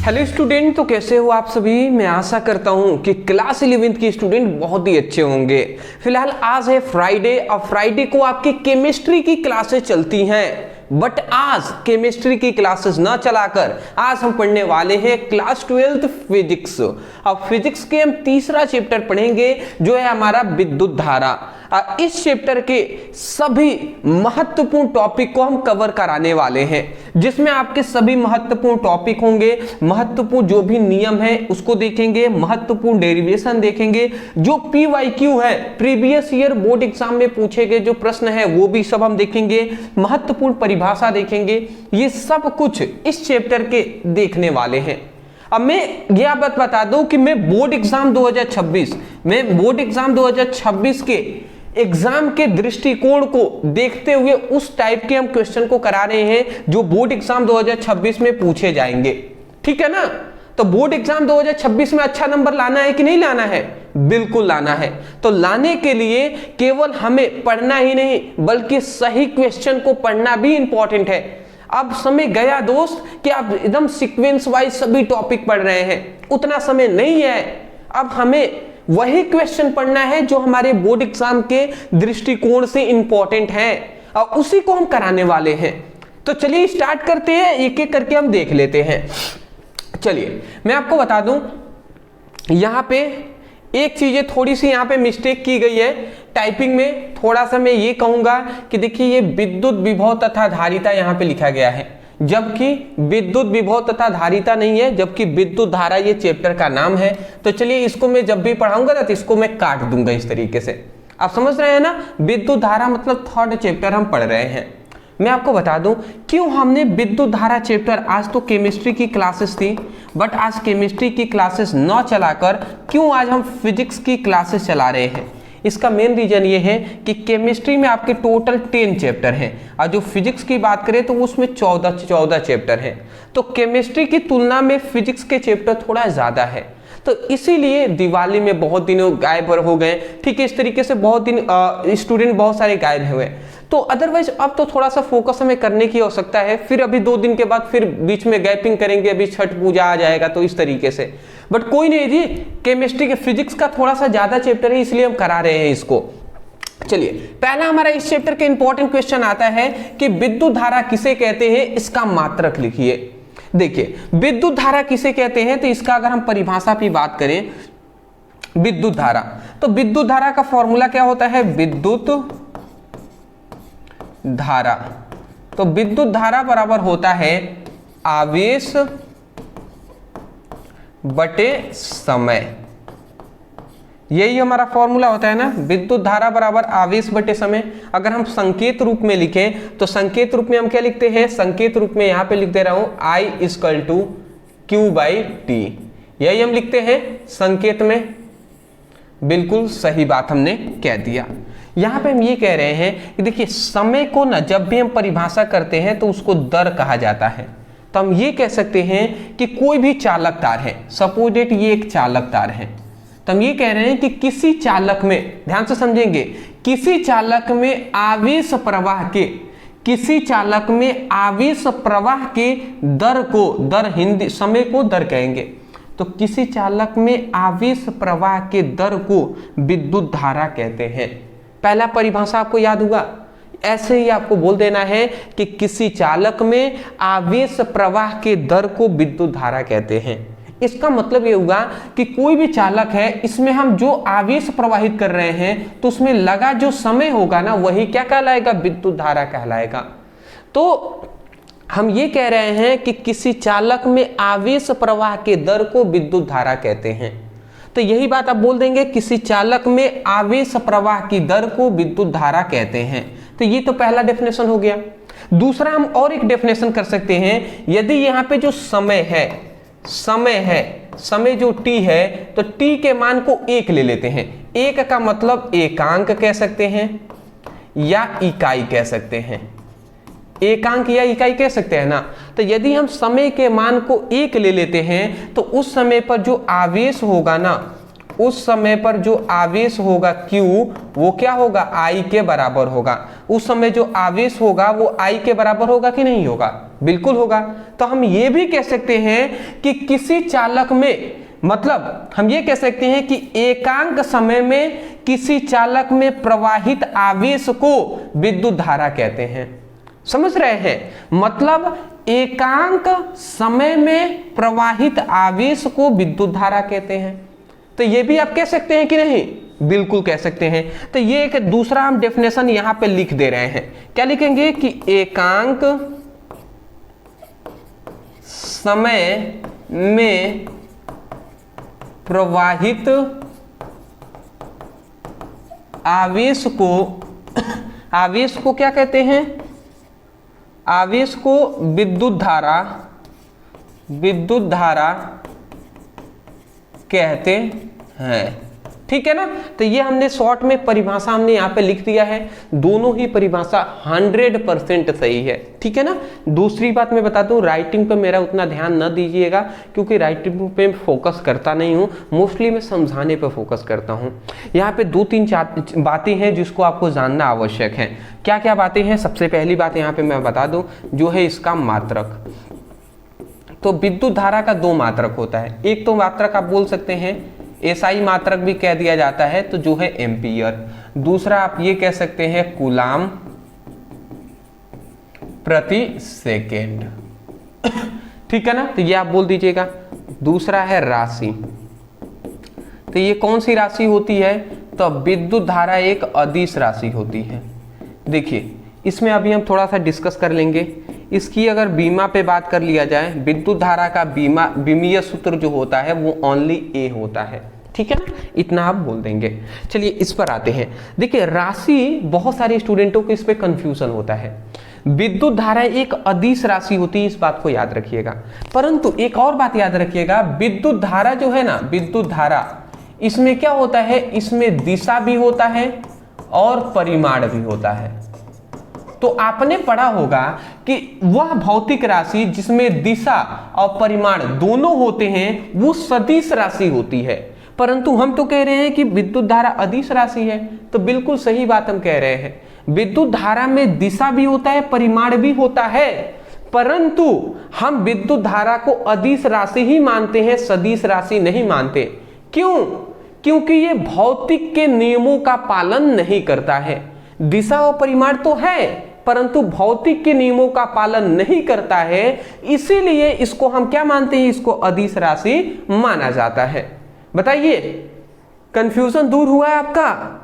Hello student, तो कैसे हो आप सभी। मैं आशा करता हूं कि क्लास 11th के स्टूडेंट बहुत ही अच्छे होंगे। फिलहाल आज है फ्राइडे और फ्राइडे को आपकी केमिस्ट्री की क्लासेस चलती हैं, बट आज केमिस्ट्री की क्लासेस ना चलाकर आज हम पढ़ने वाले हैं क्लास 12th फिजिक्स। अब फिजिक्स के हम तीसरा चैप्टर पढ़ेंगे जो है हमारा विद्युत धारा। इस चैप्टर के सभी महत्वपूर्ण टॉपिक को हम कवर कराने वाले हैं, जिसमें आपके सभी महत्वपूर्ण टॉपिक होंगे। महत्वपूर्ण जो भी नियम है उसको देखेंगे, महत्वपूर्ण डेरिवेशन देखेंगे, जो PYQ है प्रीवियस ईयर बोर्ड एग्जाम में पूछे गए जो प्रश्न है वो भी सब हम देखेंगे, महत्वपूर्ण परिभाषा देखेंगे। ये सब कुछ इस चैप्टर के देखने वाले हैं। अब मैं यह बात बता दूं कि मैं बोर्ड एग्जाम 2026 के एग्जाम के दृष्टिकोण को देखते हुए उस टाइप के हम क्वेश्चन को करा रहे हैं जो बोर्ड एग्जाम 2026 में पूछे जाएंगे। ठीक है ना। तो बोर्ड एग्जाम 2026 में अच्छा नंबर लाना है कि नहीं लाना है? बिल्कुल लाना है। तो लाने के लिए केवल हमें पढ़ना ही नहीं बल्कि सही क्वेश्चन को पढ़ना भी इंपॉर्टेंट है। अब समय गया दोस्त कि आप एकदम सीक्वेंस वाइज सभी टॉपिक पढ़ रहे हैं, उतना समय नहीं है। अब हमें वही क्वेश्चन पढ़ना है जो हमारे बोर्ड एग्जाम के दृष्टिकोण से इंपॉर्टेंट है और उसी को हम कराने वाले हैं। तो चलिए स्टार्ट करते हैं, एक एक करके हम देख लेते हैं। चलिए मैं आपको बता दूं, यहां पे एक चीज थोड़ी सी यहां पे मिस्टेक की गई है टाइपिंग में। थोड़ा सा मैं ये कहूंगा कि देखिए ये विद्युत विभव तथा धारिता यहां पे लिखा गया है, जबकि विद्युत विभव तथा धारिता नहीं है, जबकि विद्युत धारा ये चैप्टर का नाम है। तो चलिए इसको मैं जब भी पढ़ाऊंगा ना तो इसको मैं काट दूंगा इस तरीके से। आप समझ रहे हैं ना, विद्युत धारा मतलब थर्ड चैप्टर हम पढ़ रहे हैं। मैं आपको बता दूं क्यों हमने विद्युत धारा चैप्टर, आज तो केमिस्ट्री की क्लासेस थी बट आज केमिस्ट्री की क्लासेस न चलाकर क्यों आज हम फिजिक्स की क्लासेस चला रहे हैं। इसका मेन रीजन ये है कि केमिस्ट्री में आपके टोटल 10 चैप्टर हैं और जो फिजिक्स की बात करें तो उसमें 14 चैप्टर हैं। तो केमिस्ट्री की तुलना में फिजिक्स के चैप्टर थोड़ा ज़्यादा है। तो इसीलिए दिवाली में बहुत दिनों गायब हो गए। ठीक है, इस तरीके से बहुत दिन स्टूडेंट बहुत सारे गायब हुए। तो अदरवाइज अब तो थोड़ा सा फोकस हमें करने की आवश्यकता है। फिर अभी 2 दिन के बाद फिर बीच में गैपिंग करेंगे, अभी छठ पूजा आ जाएगा तो इस तरीके से। बट कोई नहीं जी, केमिस्ट्री के फिजिक्स का थोड़ा सा ज्यादा चैप्टर है इसलिए हम करा रहे हैं इसको। चलिए पहला हमारा इस चैप्टर के इंपॉर्टेंट क्वेश्चन आता है कि विद्युत धारा किसे कहते हैं, इसका मात्रक लिखिए। देखिए विद्युत धारा किसे कहते हैं, तो इसका अगर हम परिभाषा की बात करें विद्युत धारा, तो विद्युत धारा का फॉर्मूला क्या होता है, विद्युत धारा। तो विद्युत धारा बराबर होता है आवेश बटे समय। यही हमारा फॉर्मूला होता है ना, विद्युत धारा बराबर आवेश बटे समय। अगर हम संकेत रूप में लिखें तो संकेत रूप में हम क्या लिखते हैं, संकेत रूप में यहां पे लिख दे रहा हूं I = Q/T। यही हम लिखते हैं संकेत में। बिल्कुल सही बात हमने कह दिया। यहां पे हम ये कह रहे हैं कि देखिए समय को ना जब भी हम परिभाषा करते हैं तो उसको दर कहा जाता है। तो हम ये कह सकते हैं कि कोई भी चालक तार है, सपोज डेट ये एक चालक तार है, तो हम ये कह रहे हैं कि किसी चालक में, ध्यान से समझेंगे, किसी चालक में आवेश प्रवाह के, किसी चालक में आवेश प्रवाह के दर को, दर हिंदी समय को दर कहेंगे, तो किसी चालक में आवेश प्रवाह के दर को विद्युत धारा कहते हैं। पहला परिभाषा आपको याद हुआ, ऐसे ही आपको बोल देना है कि किसी चालक में आवेश प्रवाह के दर को विद्युत धारा कहते हैं। इसका मतलब ये हुआ कि कोई भी चालक है, इसमें हम जो आवेश प्रवाहित कर रहे हैं तो उसमें लगा जो समय होगा ना वही क्या कहलाएगा, विद्युत धारा कहलाएगा। तो हम ये कह रहे हैं कि किसी चालक में आवेश प्रवाह के दर को विद्युत धारा कहते हैं। तो यही बात आप बोल देंगे, किसी चालक में आवेश प्रवाह की दर को विद्युत धारा कहते हैं। तो ये तो पहला डेफिनेशन हो गया। दूसरा हम और एक डेफिनेशन कर सकते हैं, यदि यहाँ पे जो समय जो t है तो t के मान को 1 ले लेते हैं। 1 का मतलब एकांक कह सकते हैं या इकाई कह सकते हैं, एकांक या इकाई कह सकते हैं ना। तो यदि हम समय के मान को 1 ले लेते हैं तो उस समय पर जो आवेश होगा ना उस समय पर जो आवेश होगा Q वो क्या होगा, I के बराबर होगा। उस समय जो आवेश होगा वो I के बराबर होगा कि नहीं होगा, बिल्कुल होगा। तो हम ये भी कह सकते हैं कि किसी चालक में, मतलब हम ये कह सकते हैं कि एकांक समय में किसी चालक में प्रवाहित आवेश को विद्युत धारा कहते हैं। समझ रहे हैं, मतलब एकांक समय में प्रवाहित आवेश को विद्युत धारा कहते हैं। तो ये भी आप कह सकते हैं कि नहीं, बिल्कुल कह सकते हैं। तो ये एक दूसरा हम डेफिनेशन यहां पे लिख दे रहे हैं। क्या लिखेंगे कि एकांक समय में प्रवाहित आवेश को क्या कहते हैं, आवेश को विद्युत धारा कहते हैं। ठीक है ना। तो ये हमने शॉर्ट में परिभाषा हमने यहाँ पे लिख दिया है। दोनों ही परिभाषा 100% सही है। ठीक है ना। दूसरी बात मैं बता दूं, राइटिंग पे मेरा उतना ध्यान न दीजिएगा, क्योंकि राइटिंग पे फोकस करता नहीं हूँ, मोस्टली मैं समझाने पे फोकस करता हूँ। यहाँ पे 2-3 बातें हैं जिसको आपको जानना आवश्यक है। क्या क्या बातें हैं? सबसे पहली बात यहाँ पे मैं बता दूं, जो है इसका मात्रक। तो विद्युत धारा का 2 मात्रक होता है। एक तो मात्रक आप बोल सकते हैं एसआई मात्रक भी कह दिया जाता है, तो जो है एम्पियर। दूसरा आप ये कह सकते हैं कूलाम प्रति सेकेंड। ठीक है ना। तो ये आप बोल दीजिएगा। दूसरा है राशि। तो ये कौन सी राशि होती है? तो विद्युत धारा एक अदिश राशि होती है। देखिए इसमें अभी हम थोड़ा सा डिस्कस कर लेंगे। इसकी अगर बीमा पे बात कर लिया जाए, विद्युत धारा का बीमीय सूत्र जो होता है वो ओनली ए होता है। ठीक है ना, इतना आप बोल देंगे। चलिए इस पर आते हैं। देखिए राशि, बहुत सारे स्टूडेंटों को इस पे कंफ्यूजन होता है। विद्युत धारा एक अदिश राशि होती है, इस बात को याद रखिएगा। परंतु एक और बात याद रखिएगा, विद्युत धारा जो है ना, विद्युत धारा, इसमें क्या होता है, इसमें दिशा भी होता है और परिमाण भी होता है। तो आपने पढ़ा होगा कि वह भौतिक राशि जिसमें दिशा और परिमाण दोनों होते हैं वो सदिश राशि होती है। परंतु हम तो कह रहे हैं कि विद्युत धारा अदिश राशि है। तो बिल्कुल सही बात हम कह रहे हैं। विद्युत धारा में दिशा भी होता है, परिमाण भी होता है, परंतु हम विद्युत धारा को अदिश राशि ही मानते हैं, सदिश राशि नहीं मानते। क्यों? क्योंकि ये भौतिक के नियमों का पालन नहीं करता है। दिशा और परिमाण तो है, परंतु भौतिक के नियमों का पालन नहीं करता है, इसीलिए इसको हम क्या मानते हैं, इसको अदिश राशि माना जाता है। बताइए, कंफ्यूजन दूर हुआ है आपका?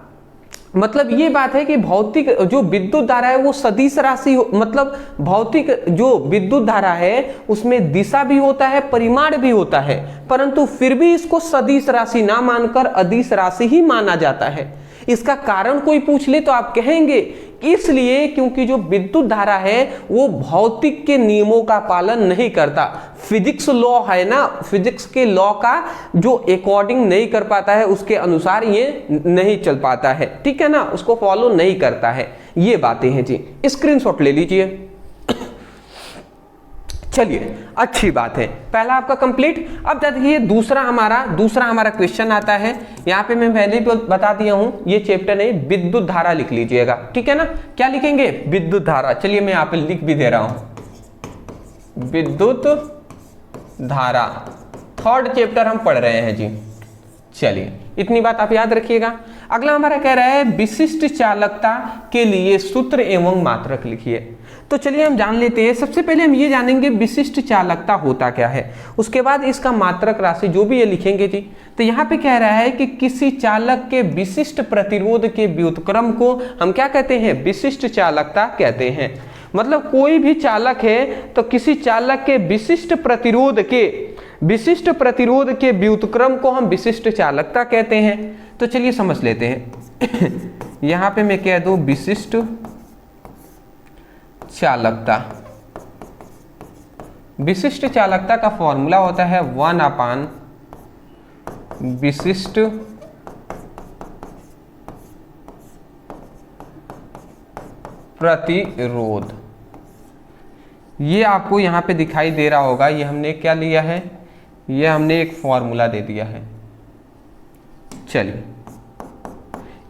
मतलब ये बात है कि भौतिक जो विद्युत धारा है वो सदिश राशि, मतलब भौतिक जो विद्युत धारा है उसमें दिशा भी होता है, परिमाण भी होता है, परंतु फिर भी इसको सदिश राशि ना मानकर अदिश राशि ही माना जाता है। इसका कारण कोई पूछ ले तो आप कहेंगे इसलिए क्योंकि जो विद्युत धारा है वो भौतिक के नियमों का पालन नहीं करता। फिजिक्स लॉ है ना, फिजिक्स के लॉ का जो अकॉर्डिंग नहीं कर पाता है, उसके अनुसार ये नहीं चल पाता है। ठीक है ना, उसको फॉलो नहीं करता है। ये बातें हैं जी, स्क्रीनशॉट ले लीजिए। चलिए अच्छी बात है, पहला आपका कंप्लीट। अब देखिए दूसरा हमारा क्वेश्चन आता है। यहाँ पे मैं पहले भी बता दिया हूं, ये चैप्टर है, विद्युत धारा लिख लीजिएगा। ठीक है ना, क्या लिखेंगे? विद्युत धारा। चलिए मैं यहाँ पे लिख भी दे रहा हूं, विद्युत धारा। 3rd चैप्टर हम पढ़ रहे हैं जी। चलिए इतनी बात आप याद रखिएगा। अगला हमारा कह रहा है विशिष्ट चालकता के लिए सूत्र एवं मात्रक लिखिए। तो चलिए हम जान लेते हैं। सबसे पहले हम ये जानेंगे विशिष्ट चालकता होता क्या है, उसके बाद इसका मात्रक राशि जो भी ये लिखेंगे जी। तो यहाँ पे कह रहा है कि किसी चालक के विशिष्ट प्रतिरोध के व्युत्क्रम को हम क्या कहते हैं? विशिष्ट चालकता कहते हैं। मतलब कोई भी चालक है तो किसी चालक के विशिष्ट प्रतिरोध के व्युत्क्रम को हम विशिष्ट चालकता कहते हैं। तो चलिए समझ लेते हैं। यहां पे मैं कह दूं विशिष्ट चालकता। विशिष्ट चालकता का फॉर्मूला होता है 1/, विशिष्ट प्रतिरोध। ये आपको यहां पे दिखाई दे रहा होगा। ये हमने क्या लिया है? ये हमने एक फॉर्मूला दे दिया है। चलिए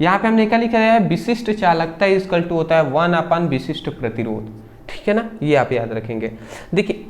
यहाँ पे हमने क्या लिखा है, विशिष्ट चालकता इक्वल टू होता है 1 विशिष्ट प्रतिरोध, ठीक है ना, ये आप याद रखेंगे। देखिए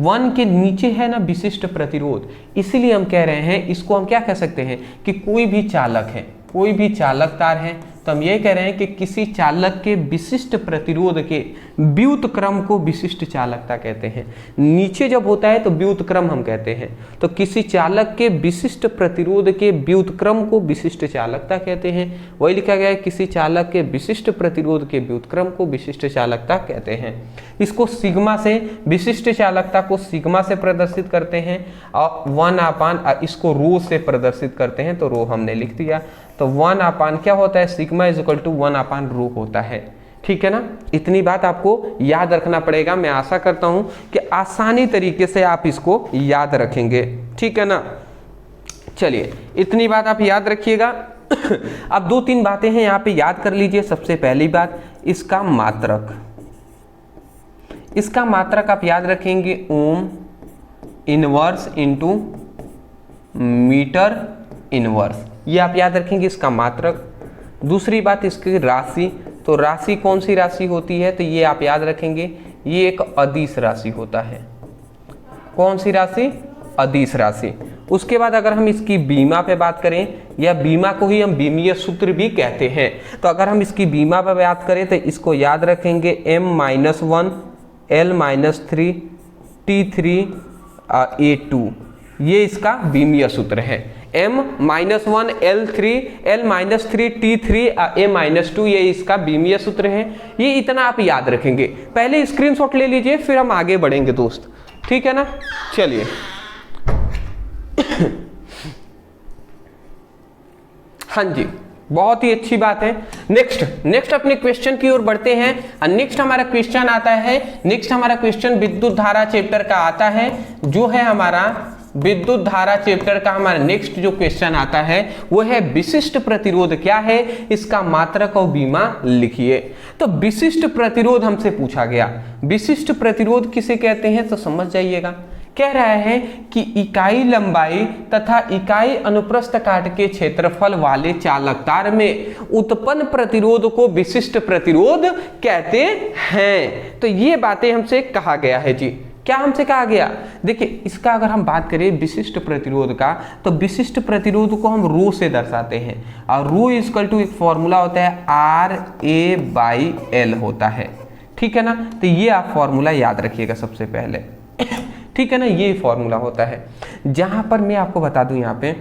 1 के नीचे है ना विशिष्ट प्रतिरोध, इसीलिए हम कह रहे हैं इसको हम क्या कह सकते हैं कि कोई भी चालक है, कोई भी चालक तार है, तो हम ये कह रहे हैं कि किसी चालक के विशिष्ट प्रतिरोध के व्युत्क्रम को विशिष्ट चालकता कहते हैं। नीचे जब होता है तो व्युत्क्रम हम कहते हैं, तो किसी चालक के विशिष्ट प्रतिरोध के व्युत्क्रम को विशिष्ट चालकता कहते हैं। वही लिखा गया है, किसी चालक के विशिष्ट प्रतिरोध के व्युत्क्रम को विशिष्ट चालकता कहते हैं। इसको सिग्मा से, विशिष्ट चालकता को सिग्मा से प्रदर्शित करते हैं और 1 इसको रो से प्रदर्शित करते हैं, तो रो हमने लिख दिया। तो 1 क्या होता है, सिग्मा इज इक्वल टू 1 रो होता है, ठीक है ना। इतनी बात आपको याद रखना पड़ेगा। मैं आशा करता हूं कि आसानी तरीके से आप इसको याद रखेंगे, ठीक है ना। चलिए इतनी बात आप याद रखिएगा। अब 2-3 बातें हैं यहाँ पे याद कर लीजिए। सबसे पहली बात, इसका मात्रक, इसका मात्रक आप याद रखेंगे ohm inverse into metre inverse, ये आप याद रखेंगे इसका मात्रक। दूसरी बात इसकी राशि, तो राशि कौन सी राशि होती है, तो ये आप याद रखेंगे, ये एक अदिश राशि होता है। कौन सी राशि, अदिश राशि। उसके बाद अगर हम इसकी बीमा पे बात करें, या बीमा को ही हम बीमीय सूत्र भी कहते हैं, तो अगर हम इसकी बीमा पे बात करें तो इसको याद रखेंगे m-1 L-3 T3 A2, ये इसका बीमीय सूत्र है। m-1 L-3 T3 A-2, ये इसका बीमीय सूत्र है। ये इतना आप याद रखेंगे। पहले स्क्रीनशॉट ले लीजिए, फिर हम आगे बढ़ेंगे दोस्त, ठीक है ना। चलिए हाँ जी, बहुत ही अच्छी बात है। नेक्स्ट अपने क्वेश्चन की ओर बढ़ते हैं। नेक्स्ट हमारा क्वेश्चन आता है, नेक्स्ट हमारा क्वेश्चन विद्युत धारा चैप्टर का आता है, जो है हमारा विद्युत धारा चैप्टर का हमारा नेक्स्ट जो क्वेश्चन आता है वो है विशिष्ट प्रतिरोध क्या है, इसका मात्रक और बीमा लिखिए। तो विशिष्ट प्रतिरोध हमसे पूछा गया, विशिष्ट प्रतिरोध किसे कहते हैं, तो समझ जाइएगा। कह रहा है कि इकाई लंबाई तथा इकाई अनुप्रस्थ काट के क्षेत्रफल वाले चालक तार में उत्पन्न प्रतिरोध को विशिष्ट प्रतिरोध कहते हैं। तो ये बातें हमसे कहा गया है जी। क्या हमसे कहा गया, देखिए इसका अगर हम बात करें विशिष्ट प्रतिरोध का, तो विशिष्ट प्रतिरोध को हम रो से दर्शाते हैं, और रो इक्वल टू एक फॉर्मूला होता है RA/L होता है, ठीक है ना। तो ये आप फॉर्मूला याद रखिएगा सबसे पहले, ठीक है ना। ये फॉर्मूला होता है, जहां पर मैं आपको बता दूं, यहाँ पे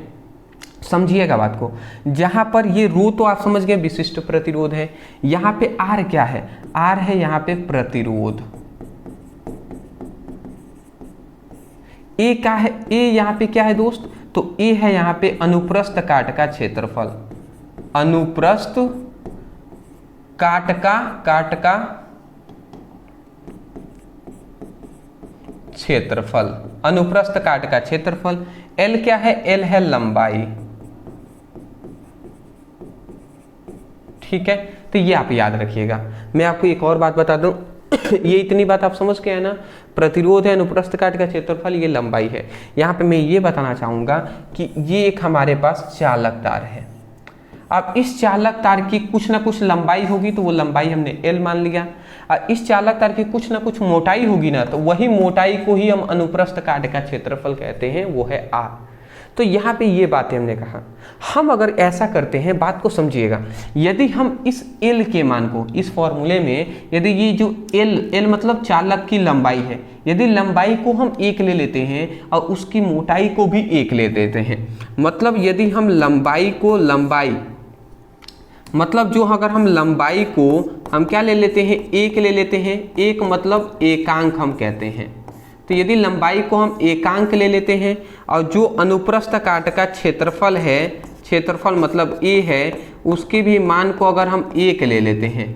समझिएगा बात को, जहां पर ये रो तो आप समझ गए विशिष्ट प्रतिरोध है, यहाँ पे R क्या है, R है यहाँ पे प्रतिरोध, ए क्या है, ए यहाँ पे क्या है दोस्त, तो ए है यहाँ पे अनुप्रस्थ काट का क्षेत्रफल, अनुप्रस्थ काट का क्षेत्रफल, अनुप्रस्थ काट का क्षेत्रफल। एल क्या है, एल है लंबाई, ठीक है। तो ये आप याद रखिएगा। मैं आपको एक और बात बता दूं, ये इतनी बात आप समझ के है ना, प्रतिरोध है अनुप्रस्थ काट का क्षेत्रफल, ये लंबाई है। यहाँ पे मैं ये बताना चाहूंगा कि ये एक हमारे पास चालक तार है। अब इस चालक तार की कुछ ना कुछ लंबाई होगी, तो वो लंबाई हमने L मान लिया, और इस चालक तार की कुछ ना कुछ मोटाई होगी ना, तो वही मोटाई को ही हम अनुप्रस्थ काट का क्षेत्रफल कहते हैं, वो है R। तो यहाँ पे ये बातें हमने कहा। हम अगर ऐसा करते हैं, बात को समझिएगा, यदि हम इस L के मान को, इस फॉर्मूले में यदि ये जो L मतलब चालक की लंबाई है, यदि लंबाई को हम 1 ले लेते हैं और उसकी मोटाई को भी 1 ले देते हैं, मतलब यदि हम लंबाई को मतलब जो अगर हम लंबाई को हम क्या ले लेते हैं, 1 ले लेते हैं, 1 मतलब एकांक हम कहते हैं। तो यदि लंबाई को हम एकांक ले लेते हैं और जो अनुप्रस्थ काट का क्षेत्रफल है, क्षेत्रफल मतलब A है, उसके भी मान को अगर हम 1 ले लेते हैं,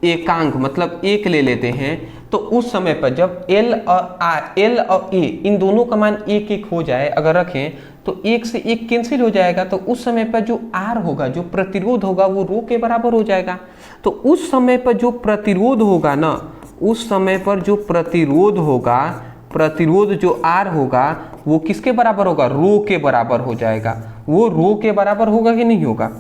एकांक मतलब 1 ले लेते हैं, तो उस समय पर जब L और A इन दोनों का मान 1 हो जाए, अगर रखें तो 1 से 1 कैंसिल हो जाएगा, तो उस समय पर जो R होगा, जो प्रतिरोध होगा, वो रो के बराबर हो जाएगा। तो उस समय पर जो प्रतिरोध होगा ना, उस समय पर जो प्रतिरोध होगा, प्रतिरोध जो R होगा वो किसके बराबर होगा, रो के बराबर हो जाएगा। वो रो के बराबर होगा कि नहीं होगा,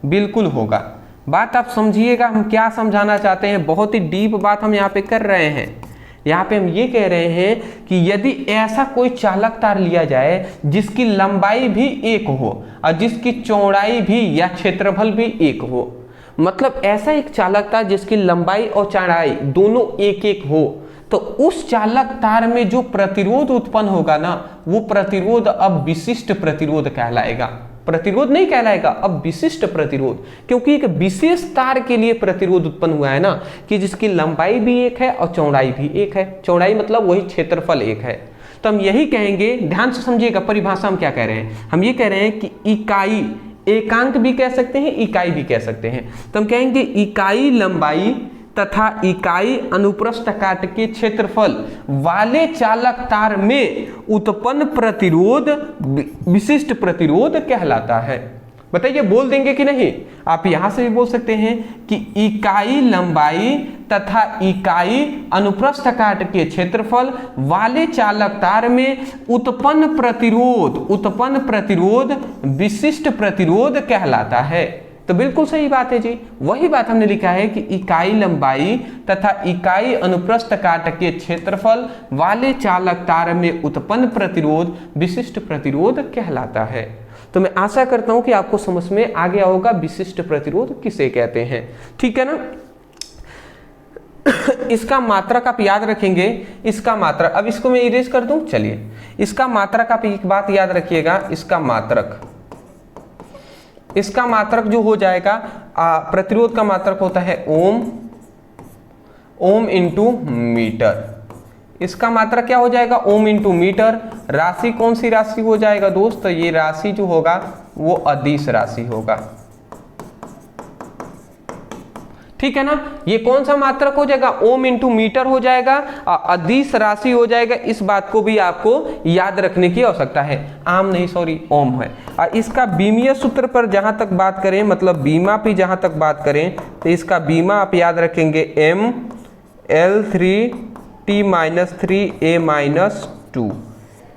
बिल्कुल होगा। बात आप समझिएगा हम क्या समझाना चाहते हैं, बहुत ही डीप बात हम यहाँ पे कर रहे हैं। यहाँ पे हम ये कह रहे हैं कि यदि ऐसा कोई चालक तार लिया जाए जिसकी लंबाई भी एक हो और जिसकी चौड़ाई भी या क्षेत्रफल भी एक हो, मतलब ऐसा एक चालक तार जिसकी लंबाई और चौड़ाई दोनों एक एक हो, तो उस चालक तार में जो प्रतिरोध उत्पन्न होगा ना, वो प्रतिरोध अब विशिष्ट प्रतिरोध कहलाएगा। प्रतिरोध नहीं कहलाएगा, अब विशिष्ट प्रतिरोध, क्योंकि एक विशेष तार के लिए प्रतिरोध उत्पन्न हुआ है ना, कि जिसकी लंबाई भी एक है और चौड़ाई भी एक है। चौड़ाई मतलब वही क्षेत्रफल एक है। तो हम यही कहेंगे, ध्यान से समझिएगा परिभाषा हम क्या कह रहे हैं। हम ये कह रहे हैं कि इकाई, एकांक भी कह सकते हैं, इकाई भी कह सकते हैं। तो हम कहेंगे इकाई लंबाई तथा इकाई अनुप्रस्थ काट के क्षेत्रफल वाले चालक तार में उत्पन्न प्रतिरोध विशिष्ट प्रतिरोध कहलाता है। बताइए बोल देंगे कि नहीं? आप यहां से भी बोल सकते हैं कि इकाई लंबाई तथा इकाई अनुप्रस्थ काट के क्षेत्रफल वाले चालक तार में उत्पन्न प्रतिरोध विशिष्ट प्रतिरोध कहलाता है। तो बिल्कुल सही बात है जी, वही बात हमने लिखा है कि इकाई लंबाई तथा इकाई अनुप्रस्थ काट के क्षेत्रफल वाले चालक तार में उत्पन्न प्रतिरोध विशिष्ट प्रतिरोध कहलाता है। तो मैं आशा करता हूं कि आपको समझ में आ गया होगा विशिष्ट प्रतिरोध किसे कहते हैं। ठीक है ना? इसका मात्रक आप याद रखेंगे, इसका मात्रक, अब इसको मैं इरेज कर दूं, चलिए इसका मात्रक आप एक बात याद रखिएगा, इसका मात्रक जो हो जाएगा, प्रतिरोध का मात्रक होता है ओम इंटू मीटर। इसका मात्रक क्या हो जाएगा, ओम इंटू मीटर। राशि कौन सी राशि हो जाएगा दोस्त, ये राशि जो होगा वो अदिश राशि होगा। ठीक है ना? ये कौन सा मात्रक हो जाएगा, ओम इंटू मीटर हो जाएगा, अदिश राशि हो जाएगा। इस बात को भी आपको याद रखने की आवश्यकता है। आम नहीं, सॉरी, ओम है। और इसका बीमीय सूत्र पर जहां तक बात करें, मतलब बीमा पे जहां तक बात करें, तो इसका बीमा आप याद रखेंगे ML3T-3A-2।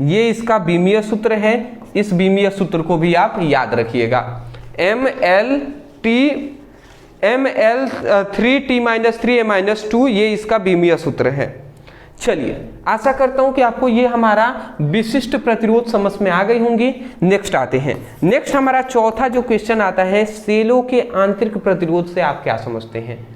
ये इसका बीमीय सूत्र है। इस बीमीय सूत्र को भी आप याद रखिएगा, ML3T-3A-2, ये इसका बीमीय सूत्र है। चलिए, आशा करता हूं कि आपको ये हमारा विशिष्ट प्रतिरोध समझ में आ गई होंगी। नेक्स्ट आते हैं। नेक्स्ट हमारा चौथा जो क्वेश्चन आता है, सेलों के आंतरिक प्रतिरोध से आप क्या समझते हैं?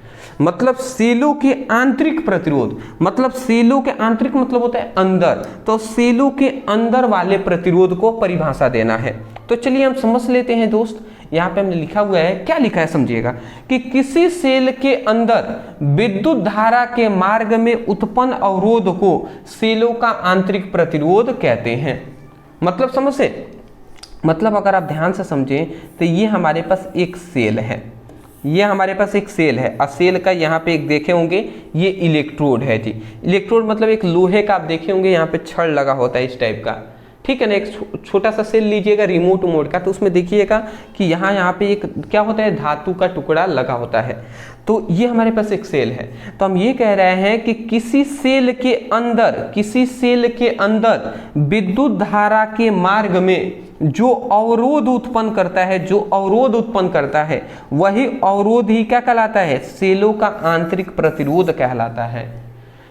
मतलब सेलों के आंतरिक प्रतिरोध, मतलब सेलों के आंतरिक मतलब होता है अंदर, तो सेलों के अंदर वाले प्रतिरोध को परिभाषा देना है। तो चलिए हम समझ लेते हैं दोस्त। यहाँ पे हमने लिखा हुआ है, क्या लिखा है समझिएगा, कि किसी सेल के अंदर विद्युत धारा के मार्ग में उत्पन्न अवरोध को सेलों का आंतरिक प्रतिरोध कहते हैं। मतलब समझे, मतलब अगर आप ध्यान से समझें तो ये हमारे पास एक सेल है, ये हमारे पास एक सेल है, और सेल का यहाँ पे एक देखे होंगे ये इलेक्ट्रोड है जी। इलेक्ट्रोड मतलब एक लोहे का, आप देखे होंगे यहाँ पे छड़ लगा होता है इस टाइप का। ठीक है ना? एक छोटा सा सेल लीजिएगा रिमोट मोड का, तो उसमें देखिएगा कि यहाँ पे एक क्या होता है, धातु का टुकड़ा लगा होता है। तो ये हमारे पास एक सेल है। तो हम ये कह रहे हैं कि किसी सेल के अंदर विद्युत धारा के मार्ग में जो अवरोध उत्पन्न करता है, वही अवरोध ही क्या कहलाता है, सेलों का आंतरिक प्रतिरोध कहलाता है।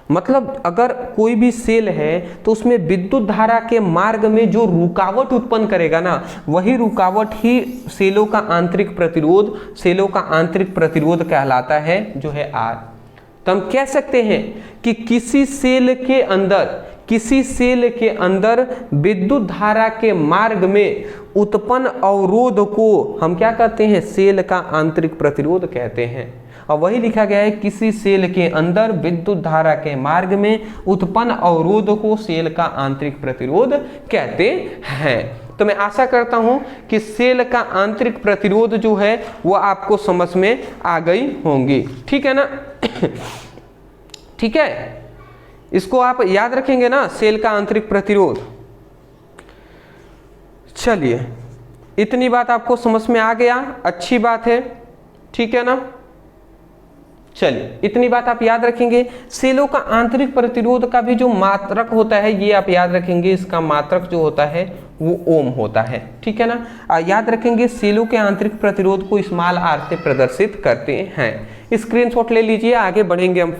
मतलब अगर कोई भी सेल है तो उसमें विद्युत धारा के मार्ग में जो रुकावट उत्पन्न करेगा ना, वही रुकावट ही सेलों का आंतरिक प्रतिरोध कहलाता है, जो है R। तो हम कह सकते हैं कि किसी सेल के अंदर विद्युत धारा के मार्ग में उत्पन्न अवरोध को हम क्या कहते हैं, सेल का आंतरिक प्रतिरोध कहते हैं। और वही लिखा गया है, किसी सेल के अंदर विद्युत धारा के मार्ग में उत्पन्न अवरोध को सेल का आंतरिक प्रतिरोध कहते हैं। तो मैं आशा करता हूं कि सेल का आंतरिक प्रतिरोध जो है वो आपको समझ में आ गई होंगी। ठीक है ना? ठीक है, इसको आप याद रखेंगे ना, सेल का आंतरिक प्रतिरोध। चलिए, इतनी बात आपको समझ में आ गया, अच्छी बात है। ठीक है ना? चलिए इतनी बात आप याद रखेंगे। सेलों का आंतरिक प्रतिरोध का भी जो मात्रक होता है ये आप याद रखेंगे, इसका मात्रक जो होता है वो ओम होता है, ठीक है ना। याद रखेंगे सेलों के आंतरिक प्रतिरोध को स्मॉल आर से प्रदर्शित करते हैं। स्क्रीनशॉट ले लीजिए, आगे बढ़ेंगे हम।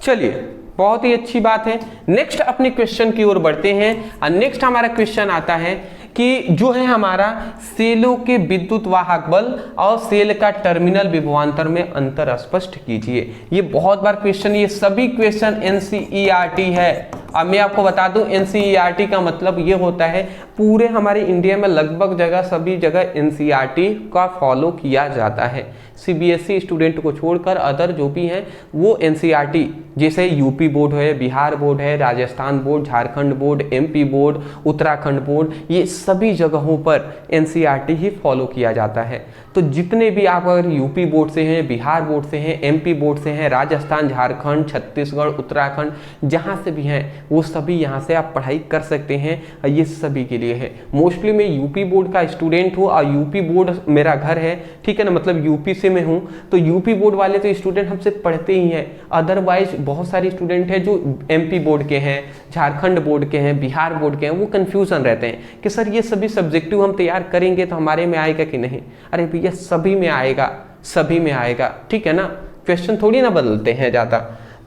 चलिए बहुत ही अच्छी बात है। नेक्स्ट अपने क्वेश्चन की ओर बढ़ते हैं। नेक्स्ट हमारा क्वेश्चन आता है कि जो है हमारा सेलों के विद्युत वाहक बल और सेल का टर्मिनल विभवांतर में अंतर स्पष्ट कीजिए। ये बहुत बार क्वेश्चन, ये सभी क्वेश्चन एनसीईआरटी है। अब मैं आपको बता दूं एनसीईआरटी का मतलब ये होता है पूरे हमारे इंडिया में लगभग जगह सभी जगह एनसीईआरटी का फॉलो किया जाता है। सीबीएसई स्टूडेंट को छोड़कर अदर जो भी हैं वो एनसीईआरटी, जैसे यूपी बोर्ड है, बिहार बोर्ड है, Rajasthan board, Jharkhand board, MP board, Uttarakhand board, ये सभी जगहों पर एनसीईआरटी ही फॉलो किया जाता है। तो जितने भी आप अगर यूपी बोर्ड से हैं, बिहार बोर्ड से हैं, एमपी बोर्ड से हैं, राजस्थान, झारखंड, छत्तीसगढ़, उत्तराखंड, जहाँ से भी हैं वो सभी यहाँ से आप पढ़ाई कर सकते हैं। ये सभी के लिए है। मोस्टली मैं यूपी बोर्ड का स्टूडेंट हूँ और यूपी बोर्ड मेरा घर है, ठीक है ना, मतलब यूपी से मैं हूँ। तो यूपी बोर्ड वाले तो स्टूडेंट हमसे पढ़ते ही हैं। अदरवाइज बहुत सारे स्टूडेंट हैं जो एमपी बोर्ड के हैं, झारखंड बोर्ड के हैं, बिहार बोर्ड के हैं, वो कन्फ्यूजन रहते हैं कि सर ये सभी सब्जेक्टिव हम तैयार करेंगे तो हमारे में आएगा कि नहीं। अरे भैया सभी में आएगा, सभी में आएगा, ठीक है ना। क्वेश्चन थोड़ी ना बदलते हैं ज़्यादा।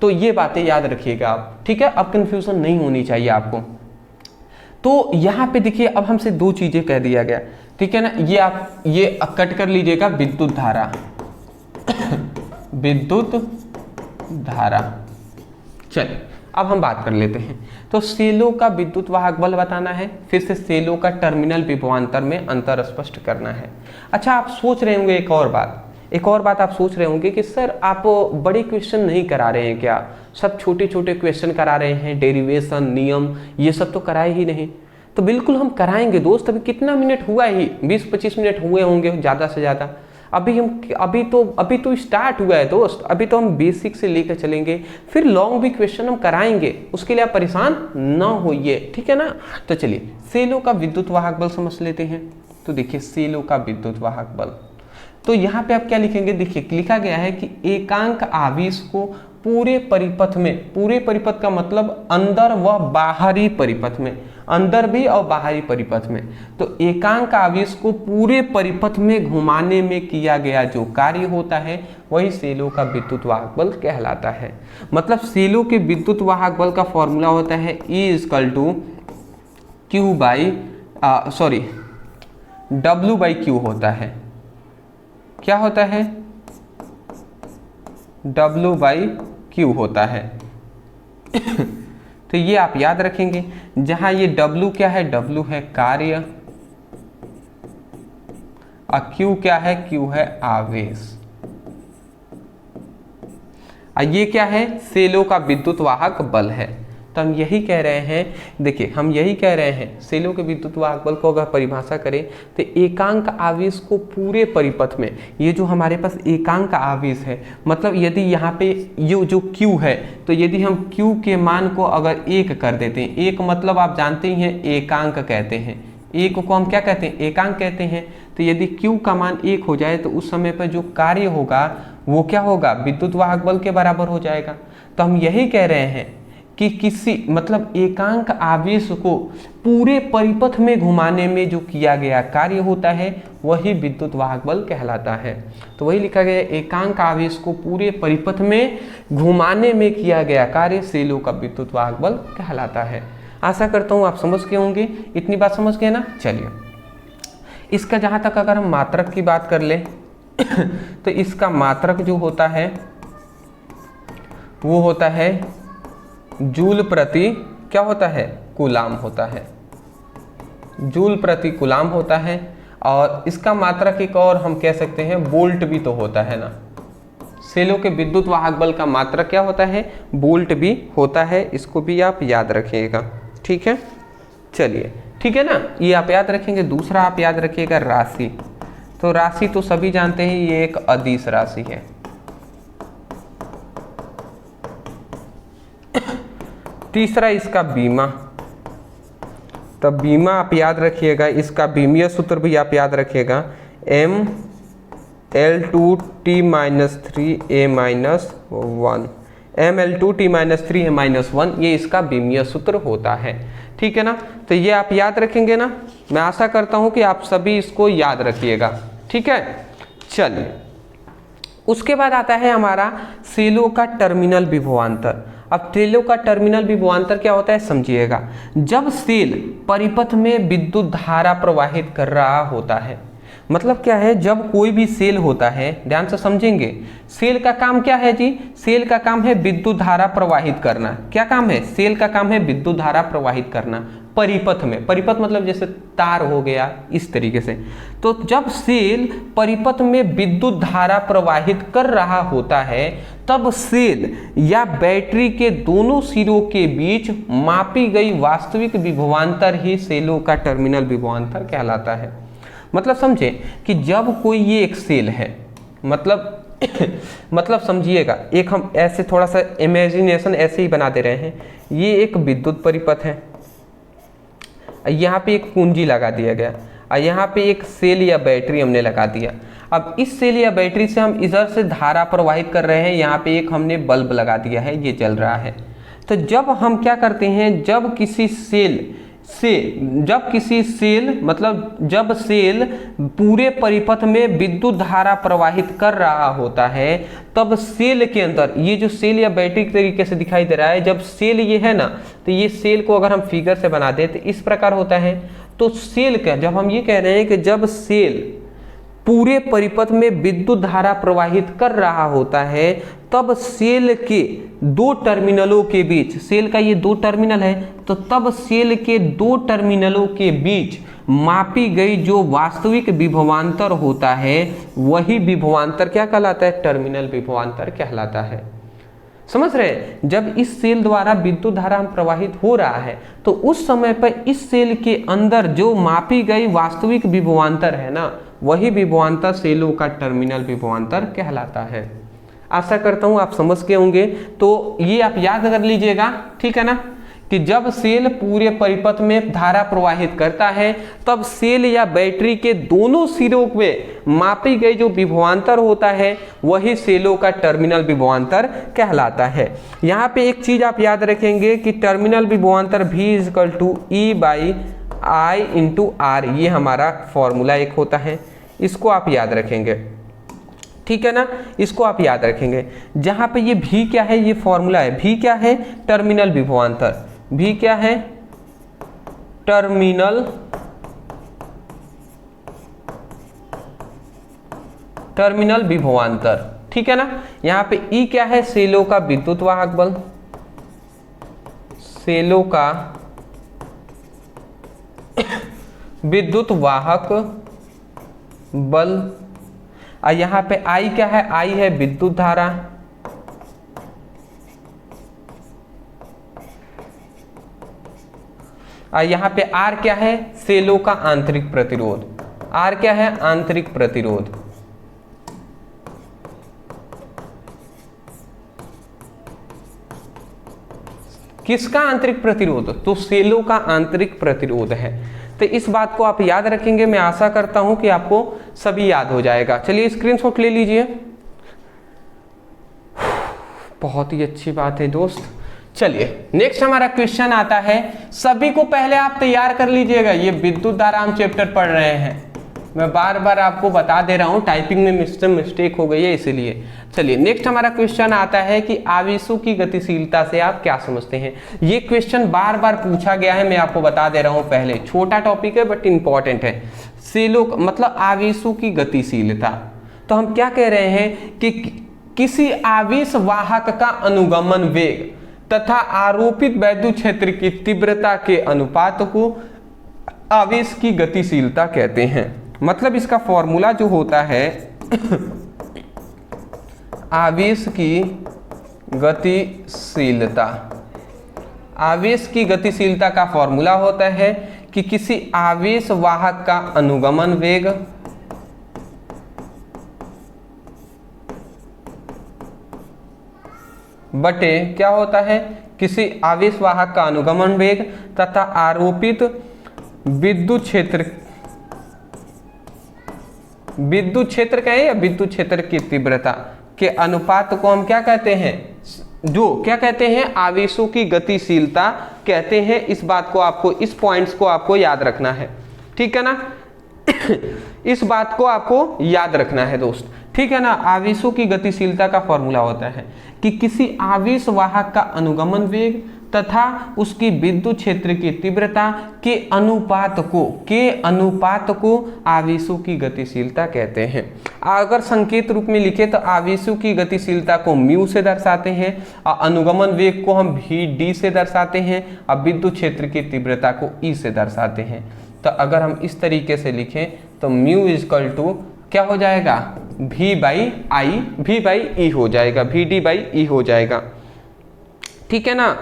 तो ये बातें याद रखिएगा आप, ठीक है। अब कन्फ्यूजन नहीं होनी चाहिए आपको। तो यहाँ पे देखिए अब हमसे दो चीजें कह दिया गया, ठीक है ना। ये आप ये कट कर लीजिएगा, विद्युत धारा विद्युत धारा। चलिए अब हम बात कर लेते हैं। तो सेलों का विद्युत वाहक बल बताना है, फिर से सेलों का टर्मिनल विभवांतर में अंतर स्पष्ट करना है। अच्छा आप सोच रहे होंगे एक और बात आप सोच रहे होंगे कि सर आप बड़े क्वेश्चन नहीं करा रहे हैं क्या, सब छोटे छोटे क्वेश्चन करा रहे हैं, डेरिवेशन, नियम, ये सब तो कराए ही नहीं। तो बिल्कुल हम कराएंगे दोस्त। अभी कितना मिनट हुआ ही, 20-25 मिनट हुए होंगे ज़्यादा से ज़्यादा। अभी तो स्टार्ट हुआ है दोस्त। अभी तो हम बेसिक से लेकर चलेंगे, फिर लॉन्ग भी क्वेश्चन हम कराएंगे, उसके लिए आप परेशान ना होइए, ठीक है ना। तो चलिए सेलों का विद्युत वाहक बल समझ लेते हैं। तो देखिए सेलों का विद्युत वाहक बल, तो यहाँ पे आप क्या लिखेंगे, देखिए लिखा गया है कि एकांक आवेश को पूरे परिपथ में, पूरे परिपथ का मतलब अंदर व बाहरी परिपथ में, अंदर भी और बाहरी परिपथ में, तो एकांक आवेश को पूरे परिपथ में घुमाने में किया गया जो कार्य होता है वही सेलों का विद्युत वाहक बल कहलाता है। मतलब सेलों के विद्युत वाहक बल का फॉर्मूला होता है W/Q होता है। क्या होता है? W/Q होता है। तो ये आप याद रखेंगे। जहां ये W क्या है, W है कार्य, और Q क्या है, Q है आवेश। ये क्या है, सेलों का विद्युत वाहक बल है। तो हम यही कह रहे हैं, देखिए हम यही कह रहे हैं, सेलों के विद्युत वाहक बल को अगर परिभाषा करें तो एकांक आवेश को पूरे परिपथ में, ये जो हमारे पास एकांक आवेश है, मतलब यदि यहाँ पे ये जो Q है, तो यदि हम Q के मान को अगर 1 कर देते हैं, 1 मतलब आप जानते ही हैं एकांक कहते हैं, 1 को हम क्या कहते हैं, एकांक कहते हैं। तो यदि Q का मान 1 हो जाए तो उस समय पर जो कार्य होगा वो क्या होगा, विद्युत वाहक बल के बराबर हो जाएगा। तो हम यही कह रहे हैं कि किसी मतलब एकांक आवेश को पूरे परिपथ में घुमाने में जो किया गया कार्य होता है वही विद्युत वाहक बल कहलाता है। तो वही लिखा गया, एकांक आवेश को पूरे परिपथ में घुमाने में किया गया कार्य सेलों का विद्युत वाहक बल कहलाता है। आशा करता हूँ आप समझ गए होंगे, इतनी बात समझ गए ना। चलिए इसका जहाँ तक अगर हम मात्रक की बात कर ले तो इसका मात्रक जो होता है वो होता है जूल प्रति, क्या होता है, कूलाम होता है, जूल प्रति कूलाम होता है। और इसका मात्रक एक और हम कह सकते हैं वोल्ट भी तो होता है ना। सेलों के विद्युत वाहक बल का मात्रक क्या होता है, वोल्ट भी होता है। इसको भी आप याद रखिएगा, ठीक है। चलिए ठीक है ना, ये आप याद रखेंगे। दूसरा आप याद रखिएगा राशि। तो राशि तो सभी जानते हैं, ये एक अदिश राशि है। तीसरा इसका बीमा। तो बीमा आप याद रखिएगा, इसका बीमीय सूत्र भी आप याद रखिएगा, L2T-3A-1 ML2T-3A-1 ये इसका बीमीय सूत्र होता है। ठीक है ना, तो ये आप याद रखेंगे ना, मैं आशा करता हूं कि आप सभी इसको याद रखिएगा। ठीक है, चलिए उसके बाद आता है हमारा सेलों का टर्मिनल विभवांतर। अब सेलों का टर्मिनल विभवांतर क्या होता है समझिएगा। जब सेल परिपथ में विद्युत धारा प्रवाहित कर रहा होता है, मतलब क्या है, जब कोई भी सेल होता है, ध्यान से समझेंगे, सेल का काम क्या है जी, सेल का काम है विद्युत धारा प्रवाहित करना। क्या काम है, सेल का काम है विद्युत धारा प्रवाहित करना परिपथ में। परिपथ मतलब जैसे तार हो गया, इस तरीके से। तो जब सेल परिपथ में विद्युत धारा प्रवाहित कर रहा होता है, तब सेल या बैटरी के दोनों सिरों के बीच मापी गई वास्तविक विभवांतर ही सेलों का टर्मिनल विभवांतर कहलाता है। मतलब समझे कि जब कोई ये एक सेल है, मतलब समझिएगा, एक हम ऐसे थोड़ा सा इमेजिनेशन ऐसे ही बना दे रहे हैं। ये एक विद्युत परिपथ है, यहाँ पे एक कुंजी लगा दिया गया और यहाँ पे एक सेल या बैटरी हमने लगा दिया। अब इस सेल या बैटरी से हम इधर से धारा प्रवाहित कर रहे हैं, यहाँ पे एक हमने बल्ब लगा दिया है, ये जल रहा है। तो जब हम क्या करते हैं, जब सेल पूरे परिपथ में विद्युत धारा प्रवाहित कर रहा होता है, तब सेल के अंदर ये जो सेल या बैटरी के तरीके से दिखाई दे रहा है, जब सेल ये है ना, तो ये सेल को अगर हम फिगर से बना दें तो इस प्रकार होता है। तो सेल का जब हम ये कह रहे हैं कि जब सेल पूरे परिपथ में विद्युत धारा प्रवाहित कर रहा होता है, तब सेल के दो टर्मिनलों के बीच, सेल का ये दो टर्मिनल है, तो तब सेल के दो टर्मिनलों के बीच मापी गई जो वास्तविक विभवांतर होता है, वही विभवांतर क्या कहलाता है, टर्मिनल विभवांतर कहलाता है। समझ रहे, जब इस सेल द्वारा विद्युत धारा प्रवाहित हो रहा है, तो उस समय पर इस सेल के अंदर जो मापी गई वास्तविक विभवांतर है ना, वही विभवांतर सेलों का टर्मिनल विभवांतर कहलाता है। आशा करता हूं आप समझ गए होंगे। तो ये आप याद कर लीजिएगा, ठीक है ना, कि जब सेल पूरे परिपथ में धारा प्रवाहित करता है, तब सेल या बैटरी के दोनों सिरों में मापी गई जो विभवांतर होता है, वही सेलों का टर्मिनल विभवांतर कहलाता है। यहाँ पे एक चीज आप याद रखेंगे कि टर्मिनल विभवांतर V=E/I/R, ये हमारा फॉर्मूला एक होता है, इसको आप याद रखेंगे। ठीक है ना, इसको आप याद रखेंगे। जहां पे ये भी क्या है, ये फॉर्मूला है। भी क्या है, टर्मिनल विभवांतर। भी क्या है, टर्मिनल विभवांतर। ठीक है ना, यहां पे ई क्या है, सेलों का विद्युत वाहक बल, सेलों का विद्युत वाहक बल। और यहां पे आई क्या है, आई है विद्युत धारा। और यहां पे आर क्या है, सेलों का आंतरिक प्रतिरोध। आर क्या है, आंतरिक प्रतिरोध। किसका आंतरिक प्रतिरोध, तो सेलों का आंतरिक प्रतिरोध है। तो इस बात को आप याद रखेंगे, मैं आशा करता हूं कि आपको सभी याद हो जाएगा। चलिए स्क्रीनशॉट ले लीजिए। बहुत ही अच्छी बात है दोस्त। चलिए नेक्स्ट हमारा क्वेश्चन आता है, सभी को पहले आप तैयार कर लीजिएगा। ये विद्युत धारा हम चैप्टर पढ़ रहे हैं, मैं बार बार आपको बता दे रहा हूं, टाइपिंग में मिस्टेक हो गई है इसलिए। चलिए नेक्स्ट हमारा क्वेश्चन आता है कि आवेशों की गतिशीलता से आप क्या समझते हैं। ये क्वेश्चन बार बार पूछा गया है, मैं आपको बता दे रहा हूं पहले। छोटा टॉपिक है बट इंपॉर्टेंट है। सेलों मतलब आवेशों की गतिशीलता, तो हम क्या कह रहे हैं कि किसी आवेश वाहक का अनुगमन वेग तथा आरोपित वैद्युत क्षेत्र की तीव्रता के अनुपात को आवेश की गतिशीलता कहते हैं। मतलब इसका फॉर्मूला जो होता है आवेश की गतिशीलता, आवेश की गतिशीलता का फॉर्मूला होता है कि किसी आवेश वाहक का अनुगमन वेग बटे क्या होता है, किसी आवेश वाहक का अनुगमन वेग तथा आरोपित विद्युत क्षेत्र विद्युत क्षेत्र कहें या विद्युत क्षेत्र की तीव्रता के अनुपात को हम क्या कहते हैं, जो क्या कहते हैं, आवेशों की गतिशीलता कहते हैं। इस बात को आपको, इस पॉइंट्स को आपको याद रखना है, ठीक है ना। इस बात को आपको याद रखना है दोस्त, ठीक है ना। आवेशों की गतिशीलता का फॉर्मूला होता है कि किसी आवेश वाहक का अनुगमन वेग तथा उसकी विद्युत क्षेत्र की तीव्रता के अनुपात को आवेशों की गतिशीलता कहते हैं। अगर संकेत रूप में लिखे तो आवेशों की गतिशीलता को म्यू से दर्शाते हैं और अनुगमन वेग को हम vd से दर्शाते हैं और विद्युत क्षेत्र की तीव्रता को e से दर्शाते हैं। तो अगर हम इस तरीके से लिखें तो म्यू इजकल टू क्या हो जाएगा, v बाई ई हो जाएगा, vd बाई ई हो जाएगा, ठीक है ना।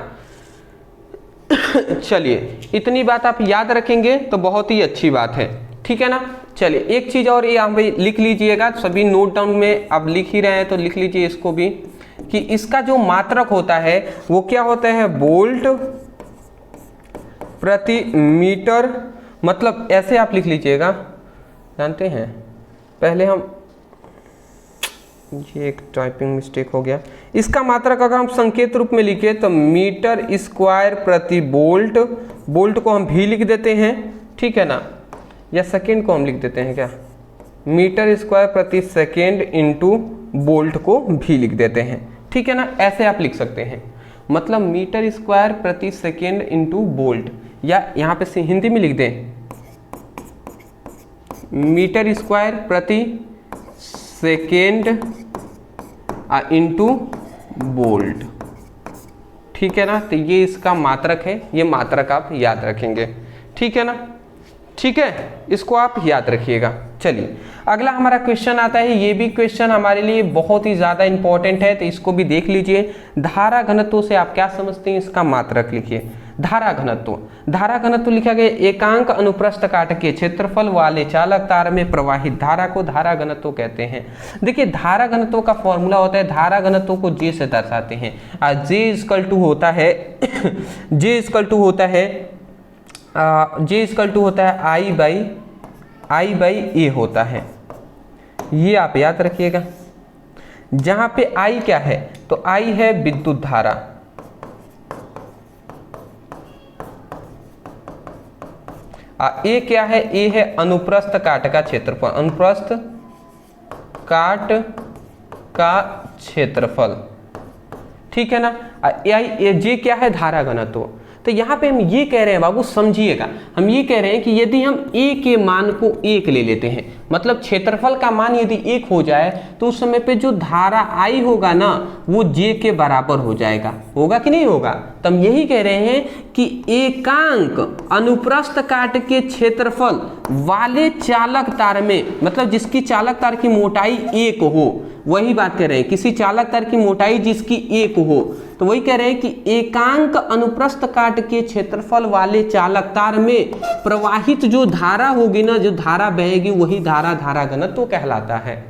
चलिए इतनी बात आप याद रखेंगे तो बहुत ही अच्छी बात है, ठीक है ना। चलिए एक चीज और ये आप लिख लीजिएगा, सभी नोट डाउन में आप लिख ही रहे हैं तो लिख लीजिए इसको भी, कि इसका जो मात्रक होता है वो क्या होता है, वोल्ट प्रति मीटर। मतलब ऐसे आप लिख लीजिएगा, जानते हैं पहले हम, ये एक टाइपिंग मिस्टेक हो गया। इसका मात्रक अगर हम संकेत रूप में लिखे तो मीटर स्क्वायर प्रति वोल्ट, वोल्ट को हम भी लिख देते हैं, ठीक है ना, या सेकेंड को हम लिख देते हैं क्या, मीटर स्क्वायर प्रति सेकेंड इंटू वोल्ट को भी लिख देते हैं, ठीक है ना। ऐसे आप लिख सकते हैं, मतलब मीटर स्क्वायर प्रति सेकेंड इंटू वोल्ट, या यहाँ पे हिंदी में लिख दें मीटर स्क्वायर प्रति सेकेंड इंटू वोल्ट, ठीक है ना। तो ये इसका मात्रक है, ये मात्रक आप याद रखेंगे, ठीक है ना, ठीक है, इसको आप याद रखिएगा। चलिए अगला हमारा क्वेश्चन आता है, ये भी क्वेश्चन हमारे लिए बहुत ही ज्यादा इंपॉर्टेंट है, तो इसको भी देख लीजिए। धारा घनत्व से आप क्या समझते हैं, इसका मात्रक लिखिए। धारा घनत्व लिखा गया एकांक अनुप्रस्थ काट के क्षेत्रफल वाले चालक तार में प्रवाहित धारा को धारा घनत्व कहते हैं। देखिए धारा घनत्व का फॉर्मूला होता है, धारा घनत्व को जे से दर्शाते हैं, जे इक्वल टू होता है जे इक्वल टू होता है आई बाई ए होता है, ये आप याद रखिएगा। जहां पे आई क्या है, तो आई है विद्युत धारा, ए क्या है, ए है अनुप्रस्थ काट का क्षेत्रफल, अनुप्रस्थ काट का क्षेत्रफल, ठीक है ना। जे क्या है, धारा घनत्व। तो यहाँ पे हम ये कह रहे हैं बाबू, समझिएगा, हम ये कह रहे हैं कि यदि हम ए के मान को 1 ले लेते हैं, मतलब क्षेत्रफल का मान यदि 1 हो जाए तो उस समय पे जो धारा आई होगा ना वो जे के बराबर हो जाएगा, होगा कि नहीं होगा। तो हम यही कह रहे हैं कि एकांक अनुप्रस्थ काट के क्षेत्रफल वाले चालक तार में, मतलब जिसकी चालक तार की मोटाई 1 हो, वही बात कर रहे हैं, किसी चालक तार की मोटाई जिसकी 1 हो, तो वही कह रहे हैं कि एकांक अनुप्रस्थ काट के क्षेत्रफल वाले चालक तार में प्रवाहित जो धारा होगी ना, जो धारा बहेगी, वही धारा घनत्व कहलाता है।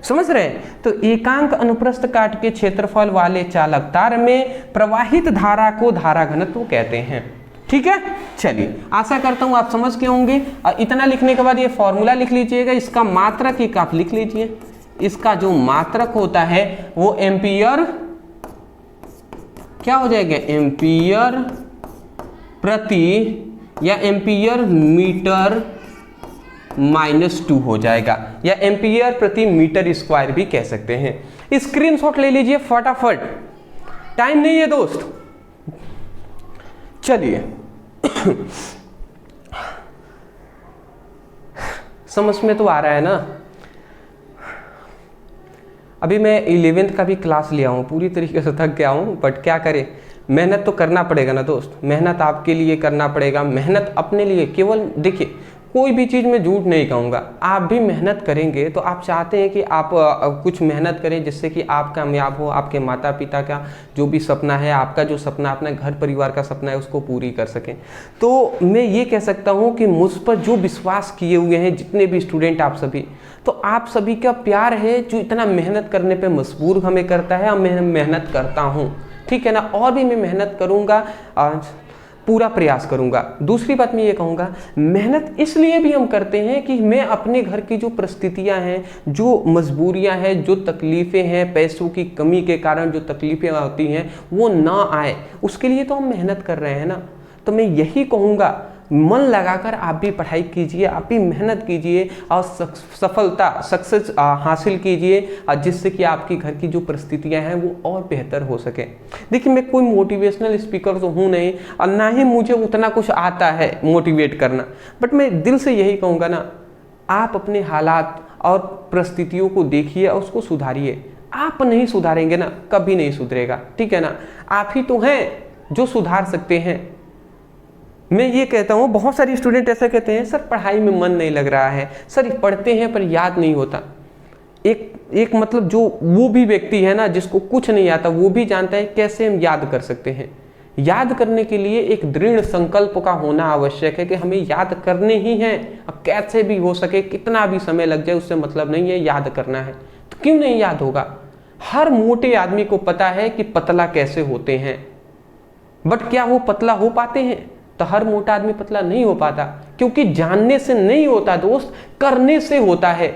समझ रहे हैं। तो एकांक अनुप्रस्थ काट के क्षेत्रफल वाले चालक तार में प्रवाहित धारा को धारा घनत्व कहते हैं। ठीक है, चलिए आशा करता हूं आप समझ के होंगे। और इतना लिखने के बाद ये फॉर्मूला लिख लीजिएगा, इसका मात्रक एक आप लिख लीजिए। इसका जो मात्रक होता है वो एम्पियर, क्या हो जाएगा, एम्पियर प्रति या एम्पियर मीटर -2 हो जाएगा, या एम्पियर प्रति मीटर स्क्वायर भी कह सकते हैं। स्क्रीनशॉट ले लीजिए फटाफट, टाइम नहीं है दोस्त। चलिए समझ में तो आ रहा है ना। अभी मैं 11th का भी क्लास लिया हूँ, पूरी तरीके से थक गया हूँ, बट क्या करें, मेहनत तो करना पड़ेगा ना दोस्त। मेहनत आपके लिए करना पड़ेगा, मेहनत अपने लिए। केवल देखिए, कोई भी चीज़ में झूठ नहीं कहूँगा, आप भी मेहनत करेंगे तो आप चाहते हैं कि आप कुछ मेहनत करें जिससे कि आप कामयाब हो, आपके माता पिता का जो भी सपना है, आपका जो सपना, अपना घर परिवार का सपना है, उसको पूरी कर सकें। तो मैं ये कह सकता हूँ कि मुझ पर जो विश्वास किए हुए हैं जितने भी स्टूडेंट आप सभी, तो आप सभी का प्यार है जो इतना मेहनत करने पर मजबूर हमें करता है। और मैं मेहनत करता हूँ, ठीक है ना, और भी मैं मेहनत करूँगा। पूरा प्रयास करूंगा। दूसरी बात मैं ये कहूँगा, मेहनत इसलिए भी हम करते हैं कि मैं अपने घर की जो परिस्थितियां हैं, जो मजबूरियां हैं, जो तकलीफ़ें हैं, पैसों की कमी के कारण जो तकलीफ़ें होती हैं वो ना आए, उसके लिए तो हम मेहनत कर रहे हैं ना। तो मैं यही कहूँगा, मन लगाकर आप भी पढ़ाई कीजिए, आप भी मेहनत कीजिए और सफलता सक्सेस हासिल कीजिए, जिससे कि आपकी घर की जो परिस्थितियां हैं वो और बेहतर हो सके। देखिए, मैं कोई मोटिवेशनल स्पीकर तो हूँ नहीं और ना ही मुझे उतना कुछ आता है मोटिवेट करना, बट मैं दिल से यही कहूँगा ना, आप अपने हालात और परिस्थितियों को देखिए और उसको सुधारिए। आप नहीं सुधारेंगे ना, कभी नहीं सुधरेगा, ठीक है ना। आप ही तो हैं जो सुधार सकते हैं। मैं ये कहता हूँ, बहुत सारे स्टूडेंट ऐसा कहते हैं, सर पढ़ाई में मन नहीं लग रहा है, सर पढ़ते हैं पर याद नहीं होता। एक मतलब जो वो भी व्यक्ति है ना जिसको कुछ नहीं आता, वो भी जानता है कैसे हम याद कर सकते हैं। याद करने के लिए एक दृढ़ संकल्प का होना आवश्यक है कि हमें याद करने ही हैं, अब कैसे भी हो सके, कितना भी समय लग जाए उससे मतलब नहीं है, याद करना है। तो क्यों नहीं याद होगा? हर मोटे आदमी को पता है कि पतला कैसे होते हैं, बट क्या वो पतला हो पाते हैं? तो हर मोटा आदमी पतला नहीं हो पाता, क्योंकि जानने से नहीं होता दोस्त, करने से होता है।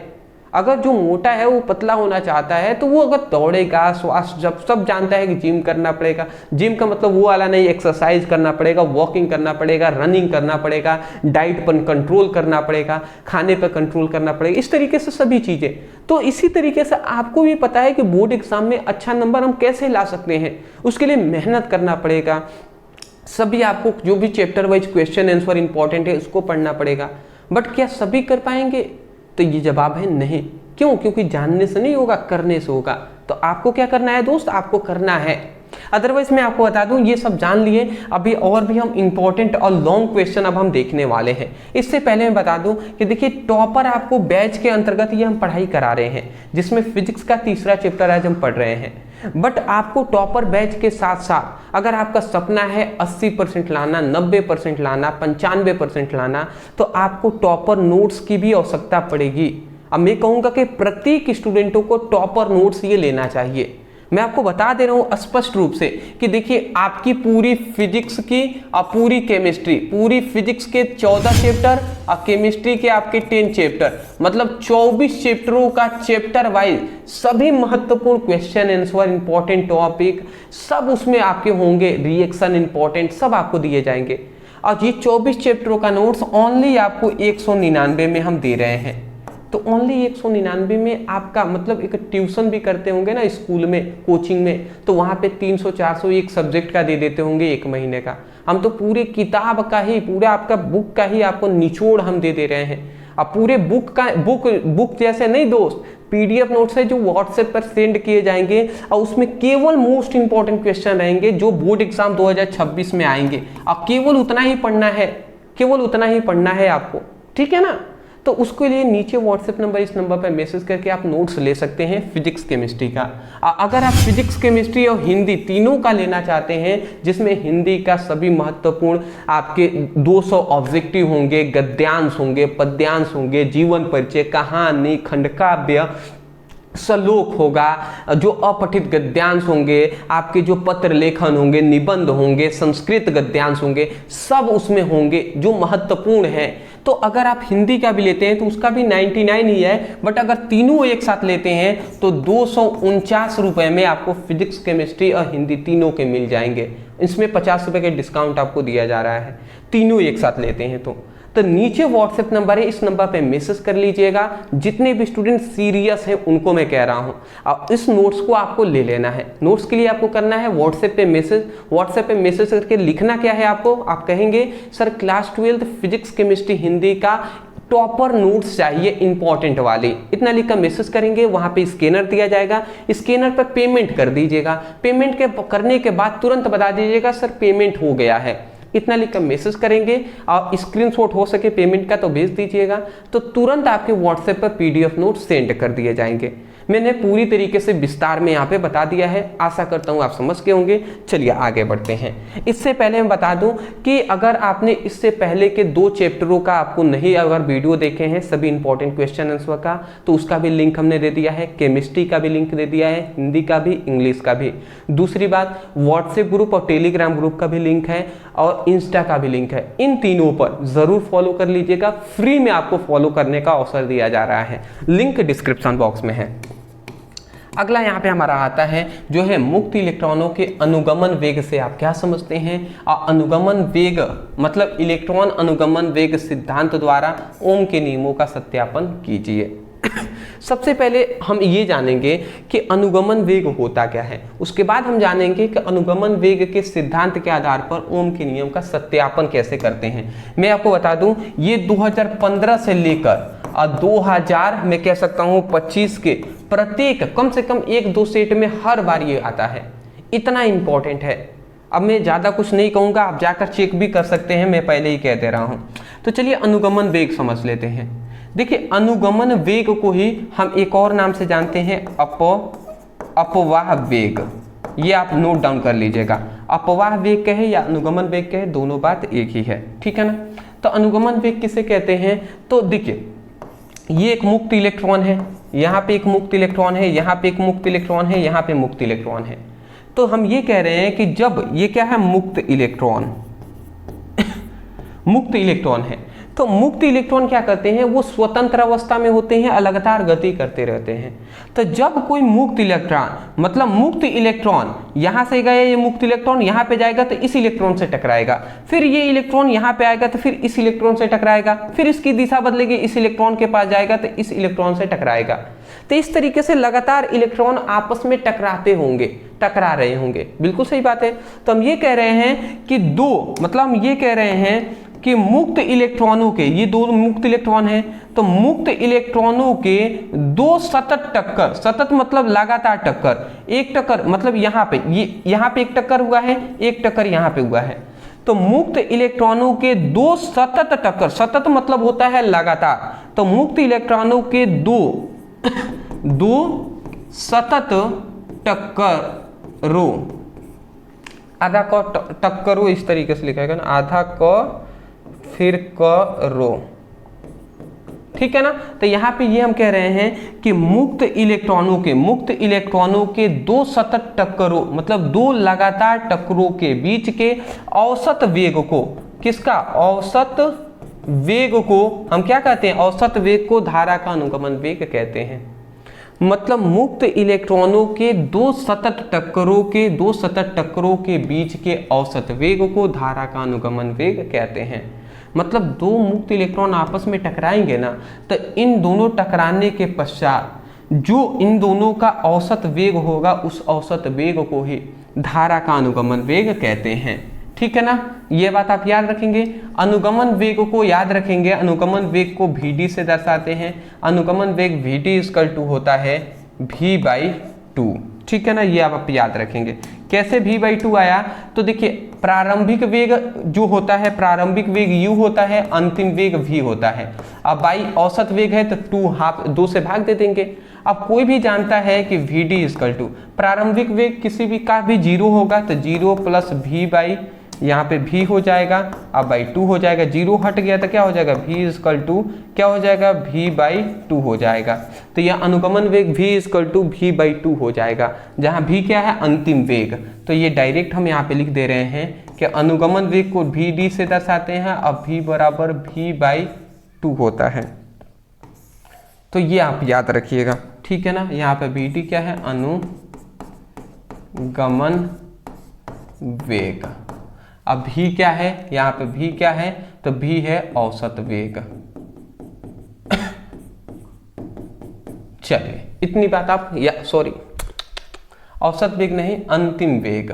अगर जो मोटा है वो पतला होना चाहता है तो वो अगर दौड़ेगा, स्वास्थ्य जब सब जानता है कि जिम करना पड़ेगा, जिम का मतलब वो वाला नहीं, एक्सरसाइज करना पड़ेगा, वॉकिंग करना पड़ेगा, रनिंग करना पड़ेगा, डाइट पर कंट्रोल करना पड़ेगा, खाने पर कंट्रोल करना पड़ेगा, इस तरीके से सभी चीज़ें। तो इसी तरीके से आपको भी पता है कि बोर्ड एग्जाम में अच्छा नंबर हम कैसे ला सकते हैं, उसके लिए मेहनत करना पड़ेगा। सभी आपको जो भी chapter wise question answer important है उसको पढ़ना पड़ेगा, बट क्या सभी कर पाएंगे? तो ये जवाब है नहीं। क्यों? क्योंकि जानने से नहीं होगा, करने से होगा। तो आपको क्या करना है दोस्त? आपको करना है। अदरवाइज मैं आपको बता दूं, ये सब जान लिए, अभी और भी हम इंपॉर्टेंट और लॉन्ग क्वेश्चन अब हम देखने वाले हैं। इससे पहले मैं बता दूं कि देखिए, टॉपर आपको बैच के अंतर्गत ये हम पढ़ाई करा रहे हैं, जिसमें फिजिक्स का तीसरा चैप्टर आज हम पढ़ रहे हैं। बट आपको टॉपर बैच के साथ साथ अगर आपका सपना है 80% लाना, 90% लाना, 95% लाना, तो आपको टॉपर नोट्स की भी आवश्यकता पड़ेगी। अब मैं कहूँगा कि प्रत्येक स्टूडेंटों को टॉपर नोट्स ये लेना चाहिए। मैं आपको बता दे रहा हूँ स्पष्ट रूप से कि देखिए, आपकी पूरी फिजिक्स की और पूरी केमिस्ट्री, पूरी फिजिक्स के 14 चैप्टर और केमिस्ट्री के आपके 10 चैप्टर, मतलब 24 चैप्टरों का चैप्टर वाइज सभी महत्वपूर्ण क्वेश्चन आंसर, इंपॉर्टेंट टॉपिक सब उसमें आपके होंगे, रिएक्शन इंपॉर्टेंट सब आपको दिए जाएंगे। और ये 24 चैप्टरों का नोट्स ओनली आपको 199 में हम दे रहे हैं। तो ओनली 199 में आपका मतलब, एक ट्यूशन भी करते होंगे ना स्कूल में, कोचिंग में, तो वहाँ पे 300-400 एक सब्जेक्ट का दे देते होंगे एक महीने का। हम तो पूरे किताब का ही, पूरा आपका बुक का ही आपको निचोड़ हम दे दे रहे हैं। अब पूरे बुक का बुक जैसे नहीं दोस्त, PDF नोट्स है जो व्हाट्सएप पर सेंड किए जाएंगे और उसमें केवल मोस्ट इंपॉर्टेंट क्वेश्चन रहेंगे जो बोर्ड एग्जाम 2026 में आएंगे। अब केवल उतना ही पढ़ना है, केवल उतना ही पढ़ना है आपको, ठीक है ना। तो उसके लिए नीचे व्हाट्सएप नंबर, इस नंबर पर मैसेज करके आप नोट्स ले सकते हैं फिजिक्स केमिस्ट्री का। अगर आप फिजिक्स केमिस्ट्री और हिंदी तीनों का लेना चाहते हैं, जिसमें हिंदी का सभी महत्वपूर्ण आपके 200 ऑब्जेक्टिव होंगे, गद्यांश होंगे, पद्यांश होंगे, जीवन परिचय, कहानी, खंडकाव्य, श्लोक होगा, जो अपठित गद्यांश होंगे, आपके जो पत्र लेखन होंगे, निबंध होंगे, संस्कृत गद्यांश होंगे, सब उसमें होंगे जो महत्वपूर्ण है। तो अगर आप हिंदी का भी लेते हैं तो उसका भी 99 ही है, बट अगर तीनों एक साथ लेते हैं तो 249 रुपये में आपको फिजिक्स, केमिस्ट्री और हिंदी तीनों के मिल जाएंगे। इसमें 50 रुपये के डिस्काउंट आपको दिया जा रहा है, तीनों एक साथ लेते हैं तो नीचे व्हाट्सएप नंबर है, इस नंबर पे मैसेज कर लीजिएगा। जितने भी स्टूडेंट सीरियस हैं उनको मैं कह रहा हूं, अब इस नोट्स को आपको ले लेना है। नोट्स के लिए आपको करना है व्हाट्सएप पे मैसेज, व्हाट्सएप पे मैसेज करके लिखना क्या है आपको, आप कहेंगे sir class 12 physics, chemistry, Hindi का टॉपर नोट्स चाहिए इंपॉर्टेंट वाली, इतना लिख कर मैसेज करेंगे। वहां पे स्कैनर दिया जाएगा, स्कैनर पर पेमेंट कर दीजिएगा। पेमेंट के करने के बाद तुरंत बता दीजिएगा सर पेमेंट हो गया है, इतना लिखकर मैसेज करेंगे। और स्क्रीनशॉट हो सके पेमेंट का तो भेज दीजिएगा, तो तुरंत आपके व्हाट्सएप पर PDF नोट सेंड कर दिए जाएंगे। मैंने पूरी तरीके से विस्तार में यहाँ पे बता दिया है, आशा करता हूँ आप समझ के होंगे। चलिए आगे बढ़ते हैं। इससे पहले मैं बता दूं कि अगर आपने इससे पहले के 2 चैप्टरों का आपको नहीं अगर वीडियो देखे हैं सभी इंपॉर्टेंट क्वेश्चन आंसर का, तो उसका भी लिंक हमने दे दिया है, केमिस्ट्री का भी लिंक दे दिया है, हिंदी का भी, इंग्लिश का भी। दूसरी बात, व्हाट्सएप ग्रुप और टेलीग्राम ग्रुप का भी लिंक है और इंस्टा का भी लिंक है। इन तीनों पर जरूर फॉलो कर लीजिएगा, फ्री में आपको फॉलो करने का अवसर दिया जा रहा है, लिंक डिस्क्रिप्शन बॉक्स में है। अगला यहाँ पे हमारा आता है जो है मुक्त इलेक्ट्रॉनों के अनुगमन वेग से आप क्या समझते हैं। अनुगमन वेग मतलब इलेक्ट्रॉन अनुगमन वेग सिद्धांत द्वारा ओम के नियमों का सत्यापन कीजिए। सबसे पहले हम ये जानेंगे कि अनुगमन वेग होता क्या है, उसके बाद हम जानेंगे कि अनुगमन वेग के सिद्धांत के आधार पर ओम के नियम का सत्यापन कैसे करते हैं। मैं आपको बता दूं ये 2015 से लेकर 2000 मैं कह सकता हूं 25 के प्रत्येक कम से कम 1-2 सेट में हर बार ये आता है, इतना इंपॉर्टेंट है। अब मैं ज़्यादा कुछ नहीं कहूँगा, आप जाकर चेक भी कर सकते हैं, मैं पहले ही कह दे रहा हूँ। तो चलिए अनुगमन वेग समझ लेते हैं। देखिए अनुगमन वेग को ही हम एक और नाम से जानते हैं अपवाह वेग, ये आप नोट डाउन कर लीजिएगा। अपवाह वेग कहे या अनुगमन वेग कहे, दोनों बात एक ही है, ठीक है ना। तो अनुगमन वेग किसे कहते हैं, तो देखिए ये एक मुक्त इलेक्ट्रॉन है, यहाँ पे एक मुक्त इलेक्ट्रॉन है, यहाँ पे एक मुक्त इलेक्ट्रॉन है, यहाँ पे मुक्त इलेक्ट्रॉन है। तो हम ये कह रहे हैं कि जब ये क्या है मुक्त इलेक्ट्रॉन मुक्त इलेक्ट्रॉन है, तो मुक्त इलेक्ट्रॉन क्या करते हैं, वो स्वतंत्र अवस्था में होते हैं, लगातार गति करते रहते हैं। तो जब कोई मुक्त इलेक्ट्रॉन मतलब मुक्त इलेक्ट्रॉन यहाँ से गया, ये मुक्त इलेक्ट्रॉन यहाँ पे जाएगा तो इस इलेक्ट्रॉन से टकराएगा, फिर ये इलेक्ट्रॉन यहाँ पे आएगा तो फिर इस इलेक्ट्रॉन से टकराएगा, फिर इसकी दिशा बदलेगी, इस इलेक्ट्रॉन के पास जाएगा तो इस इलेक्ट्रॉन से टकराएगा। तो इस तरीके से लगातार इलेक्ट्रॉन आपस में टकराते होंगे, टकरा रहे होंगे, बिल्कुल सही बात है। तो हम ये कह रहे हैं कि हम ये कह रहे हैं कि मुक्त इलेक्ट्रॉनों के, ये 2 मुक्त इलेक्ट्रॉन हैं, तो मुक्त इलेक्ट्रॉनों के 2 सतत टक्कर, सतत मतलब लगातार टक्कर, एक टक्कर मतलब यहाँ पे एक टक्कर हुआ है, एक टक्कर यहाँ पे हुआ है। तो मुक्त इलेक्ट्रॉनों के 2 सतत टक्कर, सतत मतलब होता है लगातार, तो मुक्त इलेक्ट्रॉनों के 2 सतत टक्करों, आधा क टक्करों इस तरीके से लिखा है ना, आधा क फिर क रो, ठीक है ना। तो यहाँ पे ये हम कह रहे हैं कि मुक्त इलेक्ट्रॉनों के 2 सतत टक्करों मतलब 2 लगातार टक्करों के बीच के औसत वेग को, किसका औसत वेग को हम क्या कहते हैं, औसत वेग को धारा का अनुगमन वेग कहते हैं। मतलब मुक्त इलेक्ट्रॉनों के 2 सतत टक्करों के बीच के औसत वेग को धारा का अनुगमन वेग कहते हैं। मतलब 2 मुक्त इलेक्ट्रॉन आपस में टकराएंगे ना, तो इन दोनों टकराने के पश्चात जो इन दोनों का औसत वेग होगा, उस औसत वेग को ही धारा का अनुगमन वेग कहते हैं, ठीक है ना। ये बात आप याद रखेंगे। अनुगमन वेग को याद रखेंगे, अनुगमन वेग को Vd से दर्शाते हैं। अनुगमन वेग Vd = होता है V/2, ठीक है ना। ये आप याद रखेंगे। कैसे V/2 आया, तो देखिए प्रारंभिक वेग जो होता है, प्रारंभिक वेग u होता है, अंतिम वेग v होता है। अब बाई औसत वेग है तो 2 से भाग दे देंगे। अब कोई भी जानता है कि Vd = प्रारंभिक वेग किसी भी का भी 0 होगा, तो 0 + v/ यहाँ पे v हो जाएगा, अब /2 हो जाएगा, 0 हट गया तो क्या हो जाएगा, v = क्या हो जाएगा, v/2 हो जाएगा। तो यह अनुगमन वेग v = v/2 हो जाएगा, जहाँ v क्या है, अंतिम वेग। तो ये डायरेक्ट हम यहाँ पे लिख दे रहे हैं कि अनुगमन वेग को Vd से दर्शाते हैं, अब v = v/2 होता है। तो ये आप याद रखिएगा, ठीक है ना। यहाँ पे Vd क्या है, अनुगमन वेग। अब v क्या है, यहाँ पे v क्या है, तो v है औसत वेग। चलिए इतनी बात आप औसत वेग नहीं, अंतिम वेग।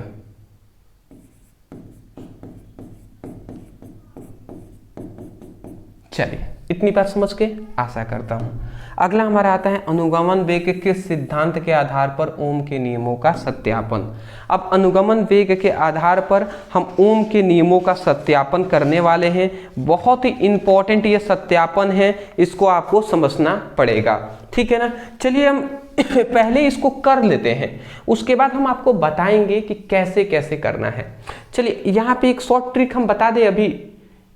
चलिए इतनी बात समझ के आशा करता हूँ। अगला हमारा आता है अनुगमन वेग के सिद्धांत के आधार पर ओम के नियमों का सत्यापन। अब अनुगमन वेग के आधार पर हम ओम के नियमों का सत्यापन करने वाले हैं। बहुत ही इंपॉर्टेंट ये सत्यापन है, इसको आपको समझना पड़ेगा, ठीक है ना। चलिए हम पहले इसको कर लेते हैं, उसके बाद हम आपको बताएंगे कि कैसे कैसे करना है। चलिए यहाँ पे एक शॉर्ट ट्रिक हम बता दें अभी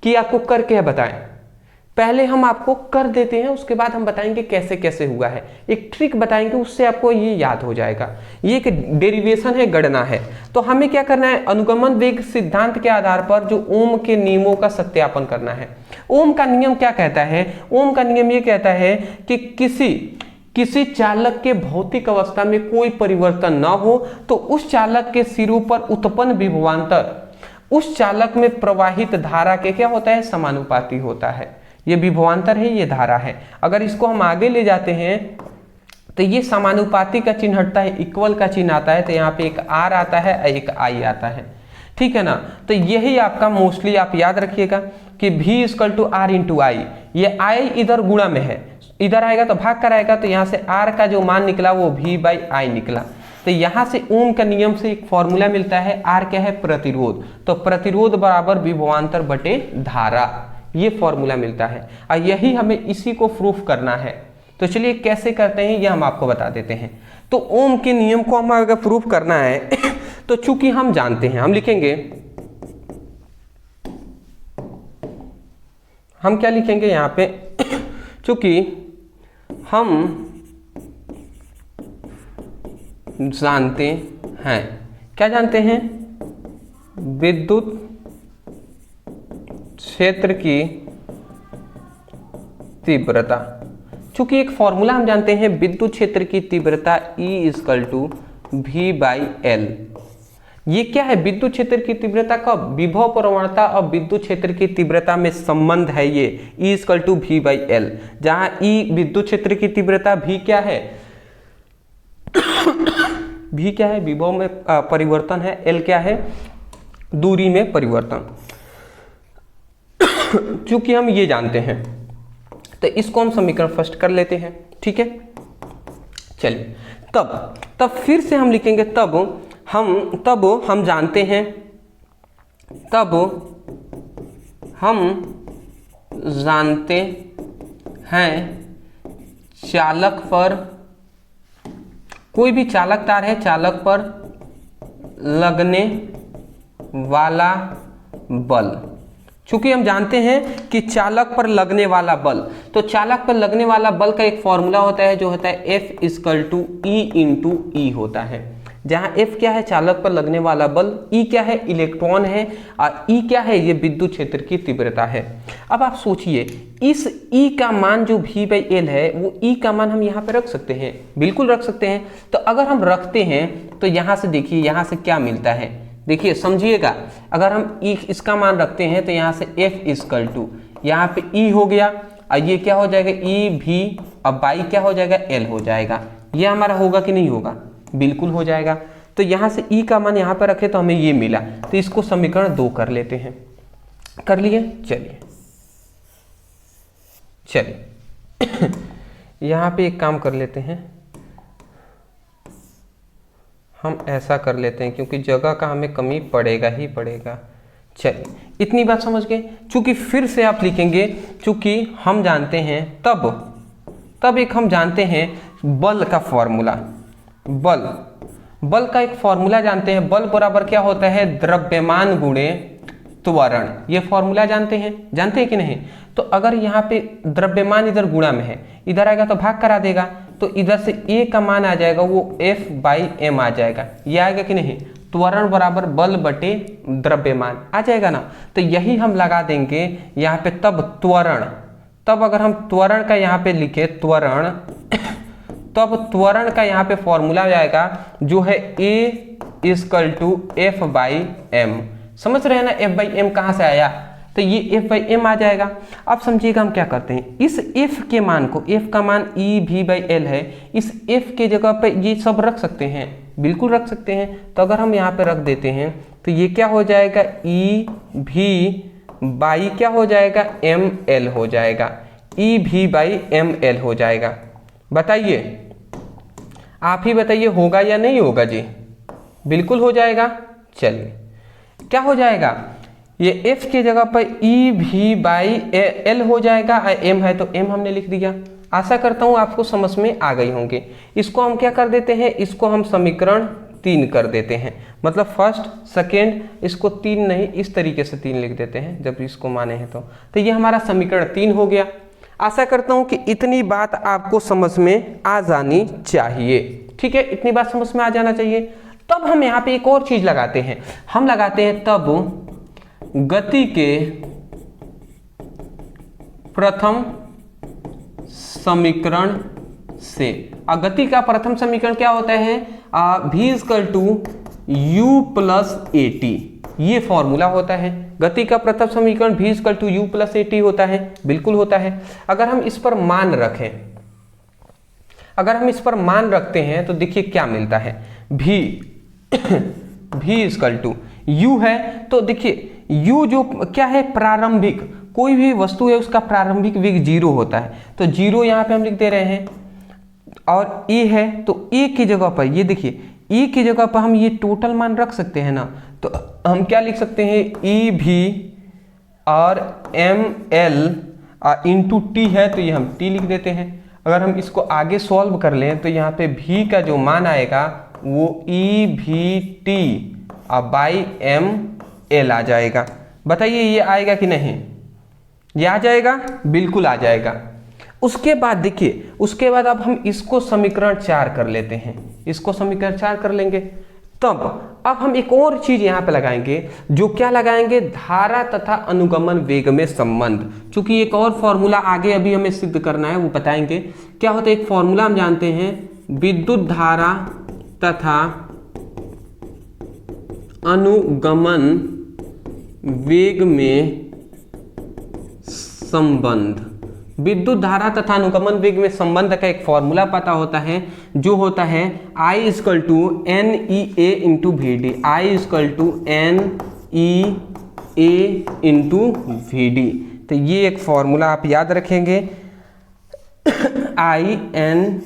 कि आपको करके बताएं। पहले हम आपको कर देते हैं, उसके बाद हम बताएंगे कैसे कैसे हुआ है। एक ट्रिक बताएंगे, उससे आपको ये याद हो जाएगा। ये एक डेरिवेशन है, गणना है। तो हमें क्या करना है, अनुगमन वेग सिद्धांत के आधार पर जो ओम के नियमों का सत्यापन करना है। ओम का नियम क्या कहता है? ओम का नियम ये कहता है कि किसी चालक के भौतिक अवस्था में कोई परिवर्तन न हो तो उस चालक के सिरों पर उत्पन्न विभवांतर उस चालक में प्रवाहित धारा के क्या होता है, समानुपाती होता है। ये विभवांतर है, ये धारा है। अगर इसको हम आगे ले जाते हैं तो ये समानुपाती का चिन्ह हटता है, इक्वल का चिन्ह आता है। तो यहाँ पे एक आर आता है, एक आई आता है, ठीक है ना। तो यही आपका मोस्टली आप याद रखिएगा कि V = R × I। ये I इधर गुणा में है, इधर आएगा तो भाग कर आएगा, तो यहाँ से R का जो मान निकला वो V/I निकला। तो यहाँ से ओम का नियम से एक फॉर्मूला मिलता है। R क्या है, प्रतिरोध। तो प्रतिरोध बराबर विभवांतर बटे धारा, ये फॉर्मूला मिलता है। और यही हमें इसी को प्रूफ करना है। तो चलिए कैसे करते हैं ये हम आपको बता देते हैं। तो ओम के नियम को हमें अगर प्रूफ करना है तो चूंकि हम जानते हैं, हम लिखेंगे, हम क्या लिखेंगे यहाँ पे, चूंकि हम जानते हैं, क्या जानते हैं, विद्युत क्षेत्र की तीव्रता। चूंकि एक फॉर्मूला हम जानते हैं, विद्युत क्षेत्र की तीव्रता E = V/L। ये क्या है, विद्युत क्षेत्र की तीव्रता का विभव प्रवणता और विद्युत क्षेत्र की तीव्रता में संबंध है। ये E = V/L, जहां E विद्युत क्षेत्र की तीव्रता, V क्या है, V क्या है, विभव में परिवर्तन है, L क्या है, दूरी में परिवर्तन। चूंकि हम ये जानते हैं तो इसको हम समीकरण फर्स्ट कर लेते हैं, ठीक है। चलिए तब फिर से हम लिखेंगे, तब हम जानते हैं, तब हम जानते हैं चालक पर, कोई भी चालक तार है, चालक पर लगने वाला बल। चूंकि हम जानते हैं कि चालक पर लगने वाला बल, तो चालक पर लगने वाला बल का एक फॉर्मूला होता है जो होता है F = E × E होता है। जहां F क्या है, चालक पर लगने वाला बल, E क्या है, इलेक्ट्रॉन है, और E क्या है, ये विद्युत क्षेत्र की तीव्रता है। अब आप सोचिए, इस E का मान जो V/L है, वो E का मान हम यहाँ पे रख सकते हैं, बिल्कुल रख सकते हैं। तो अगर हम रखते हैं तो यहाँ से देखिए, यहाँ से क्या मिलता है, देखिए समझिएगा। अगर हम इसका मान रखते हैं तो यहाँ से F = यहाँ पे E हो गया, और ये क्या हो जाएगा, E V, और Y क्या हो जाएगा, L हो जाएगा। ये हमारा होगा कि नहीं होगा, बिल्कुल हो जाएगा। तो यहाँ से E का मान यहाँ पर रखे तो हमें ये मिला। तो इसको समीकरण 2 कर लेते हैं, कर लिए। चलिए यहाँ पे एक काम कर लेते हैं, हम ऐसा कर लेते हैं, क्योंकि जगह का हमें कमी पड़ेगा ही पड़ेगा। चलिए इतनी बात समझ गए। चूंकि फिर से आप लिखेंगे, चूंकि हम जानते हैं, तब एक हम जानते हैं बल का फॉर्मूला, बल का एक फॉर्मूला जानते हैं। बल बराबर क्या होता है, द्रव्यमान गुणे त्वरण। ये फॉर्मूला जानते हैं कि नहीं। तो अगर यहाँ पे द्रव्यमान इधर गुणा में है, इधर आएगा तो भाग करा देगा, तो इधर से A का मान आ जाएगा वो F/m आ जाएगा। ये आएगा कि नहीं, त्वरण बराबर बल बटे द्रव्यमान आ जाएगा ना। तो यही हम लगा देंगे यहाँ पे। तब अगर हम त्वरण का यहाँ पे लिखे, तब त्वरण का यहाँ पे फॉर्मूला आएगा जो है A = F/m। समझ रहे हैं ना, F/m कहाँ से आया, तो ये F/m आ जाएगा। अब समझिएगा हम क्या करते हैं, इस F के मान को, F का मान E V/L है, इस F के जगह पे ये सब रख सकते हैं, बिल्कुल रख सकते हैं। तो अगर हम यहाँ पे रख देते हैं तो ये क्या हो जाएगा, E V/, क्या हो जाएगा, ML हो जाएगा। ई भी बाई एम एल हो जाएगा। बताइए, आप ही बताइए होगा या नहीं होगा जी? बिल्कुल हो जाएगा। चलिए, क्या हो जाएगा, ये एफ के जगह पर ई भी बाई एल हो जाएगा, एम है तो एम हमने लिख दिया। आशा करता हूं आपको समझ में आ गई होंगे। इसको हम क्या कर देते हैं, इसको हम समीकरण 3 कर देते हैं, मतलब फर्स्ट सेकेंड, इसको 3 नहीं इस तरीके से 3 लिख देते हैं जब इसको माने हैं तो ये हमारा समीकरण 3 हो गया। आशा करता हूं कि इतनी बात आपको समझ में आ जानी चाहिए। ठीक है, इतनी बात समझ में आ जाना चाहिए। तब हम यहाँ पे एक और चीज लगाते हैं, हम लगाते हैं तब गति के प्रथम समीकरण से। गति का प्रथम समीकरण क्या होता है, v equal to U plus A T, ये फॉर्मूला होता है। गति का प्रथम समीकरण v equal to U plus A T होता है, बिल्कुल होता है। अगर हम इस पर मान रखें, अगर हम इस पर मान रखते हैं तो देखिए क्या मिलता है, v इक्वल टू u है, तो देखिए u जो क्या है, प्रारंभिक, कोई भी वस्तु है उसका प्रारंभिक वेग 0 होता है, तो 0 यहाँ पे हम लिख दे रहे हैं। और a है तो a की जगह पर ये देखिए, e की जगह पर हम ये टोटल मान रख सकते हैं ना, तो हम क्या लिख सकते हैं, e भी और एम एल इंटू टी है तो ये हम t लिख देते हैं। अगर हम इसको आगे सॉल्व कर लें तो यहाँ पे v का जो मान आएगा वो e भी टी बाई एम एल आ जाएगा। बताइए ये आएगा कि नहीं, ये आ जाएगा, बिल्कुल आ जाएगा। उसके बाद देखिए, उसके बाद अब हम इसको समीकरण 4 कर लेते हैं, इसको समीकरण 4 कर लेंगे। तब अब हम एक और चीज यहाँ पे लगाएंगे, जो क्या लगाएंगे, धारा तथा अनुगमन वेग में संबंध। चूंकि एक और फॉर्मूला आगे अभी हमें सिद्ध करना है, वो बताएंगे क्या होता है। एक फॉर्मूला हम जानते हैं, विद्युत धारा तथा अनुगमन वेग में संबंध। विद्युत धारा तथा अनुगमन वेग में संबंध का एक फॉर्मूला पता होता है, जो होता है I equal to N E A into V D, I equal to N E A into V D. तो ये एक फॉर्मूला आप याद रखेंगे, I N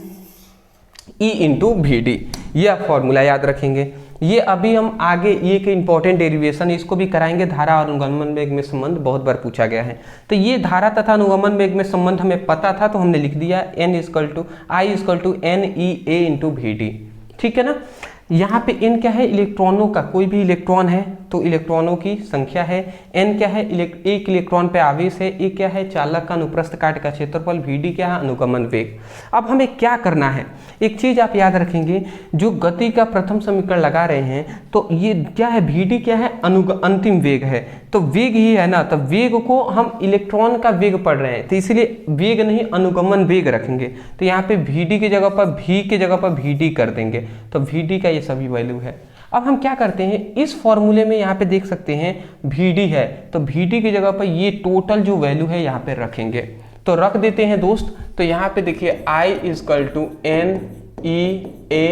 E into V D, यह फॉर्मूला याद रखेंगे। ये अभी हम आगे ये एक इंपॉर्टेंट डेरिवेशन, इसको भी कराएंगे। धारा और अनुगमन वेग में संबंध बहुत बार पूछा गया है, तो ये धारा तथा अनुगमन वेग में संबंध हमें पता था, तो हमने लिख दिया n equal to I equal to N E A into V D. ठीक है ना। यहाँ पे n क्या है, इलेक्ट्रॉनों का, कोई भी इलेक्ट्रॉन है तो इलेक्ट्रॉनों की संख्या है। n क्या है, एक इलेक्ट्रॉन पे आवेश है। ए क्या है, चालक का अनुप्रस्थ काट का क्षेत्रफल। वी क्या है, अनुगमन वेग। अब हमें क्या करना है, एक चीज आप याद रखेंगे, जो गति का प्रथम समीकरण लगा रहे हैं तो ये क्या है, वी क्या है, अंतिम वेग है, तो वेग ही है ना, तो वेग को हम इलेक्ट्रॉन का वेग पढ़ रहे हैं, तो इसलिए वेग नहीं अनुगमन वेग रखेंगे। तो यहाँ पे वी की जगह पर v के जगह पर वी कर देंगे, तो वी का ये सभी वैल्यू है। अब हम क्या करते हैं, इस फॉर्मूले में यहाँ पे देख सकते हैं वी है, तो वी की जगह पर ये टोटल जो वैल्यू है यहाँ पे रखेंगे, तो रख देते हैं दोस्त। तो यहाँ पे देखिए I equal to N E A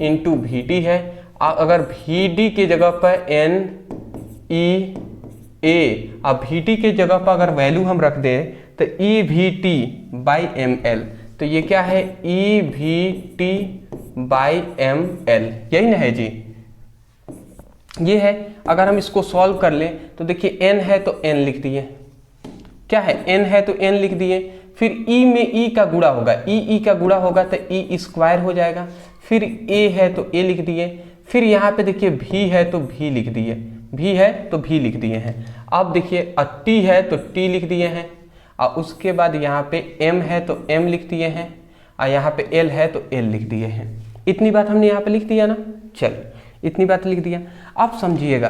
into V T है। अगर वी की जगह पर एन ई ए, अब वी की जगह पर अगर वैल्यू हम रख दें तो E V T by M L, तो ये क्या है, E V T by M L, यही ना है जी, ये है। अगर हम इसको सॉल्व कर लें तो देखिए n है तो n लिख दिए, क्या है, n है तो n लिख दिए। फिर e में e का गुणा होगा, e का गुणा होगा तो e स्क्वायर हो जाएगा। फिर a है तो a लिख दिए। फिर यहाँ पे देखिए v है तो v लिख दिए, v है तो v लिख दिए हैं। अब देखिए t है तो t लिख दिए हैं, और उसके बाद यहाँ पे m है तो m लिख दिए हैं, और यहाँ पे l है तो l लिख दिए हैं। इतनी बात हमने यहाँ पे लिख दिया ना, चलो इतनी बात लिख दिया। अब समझिएगा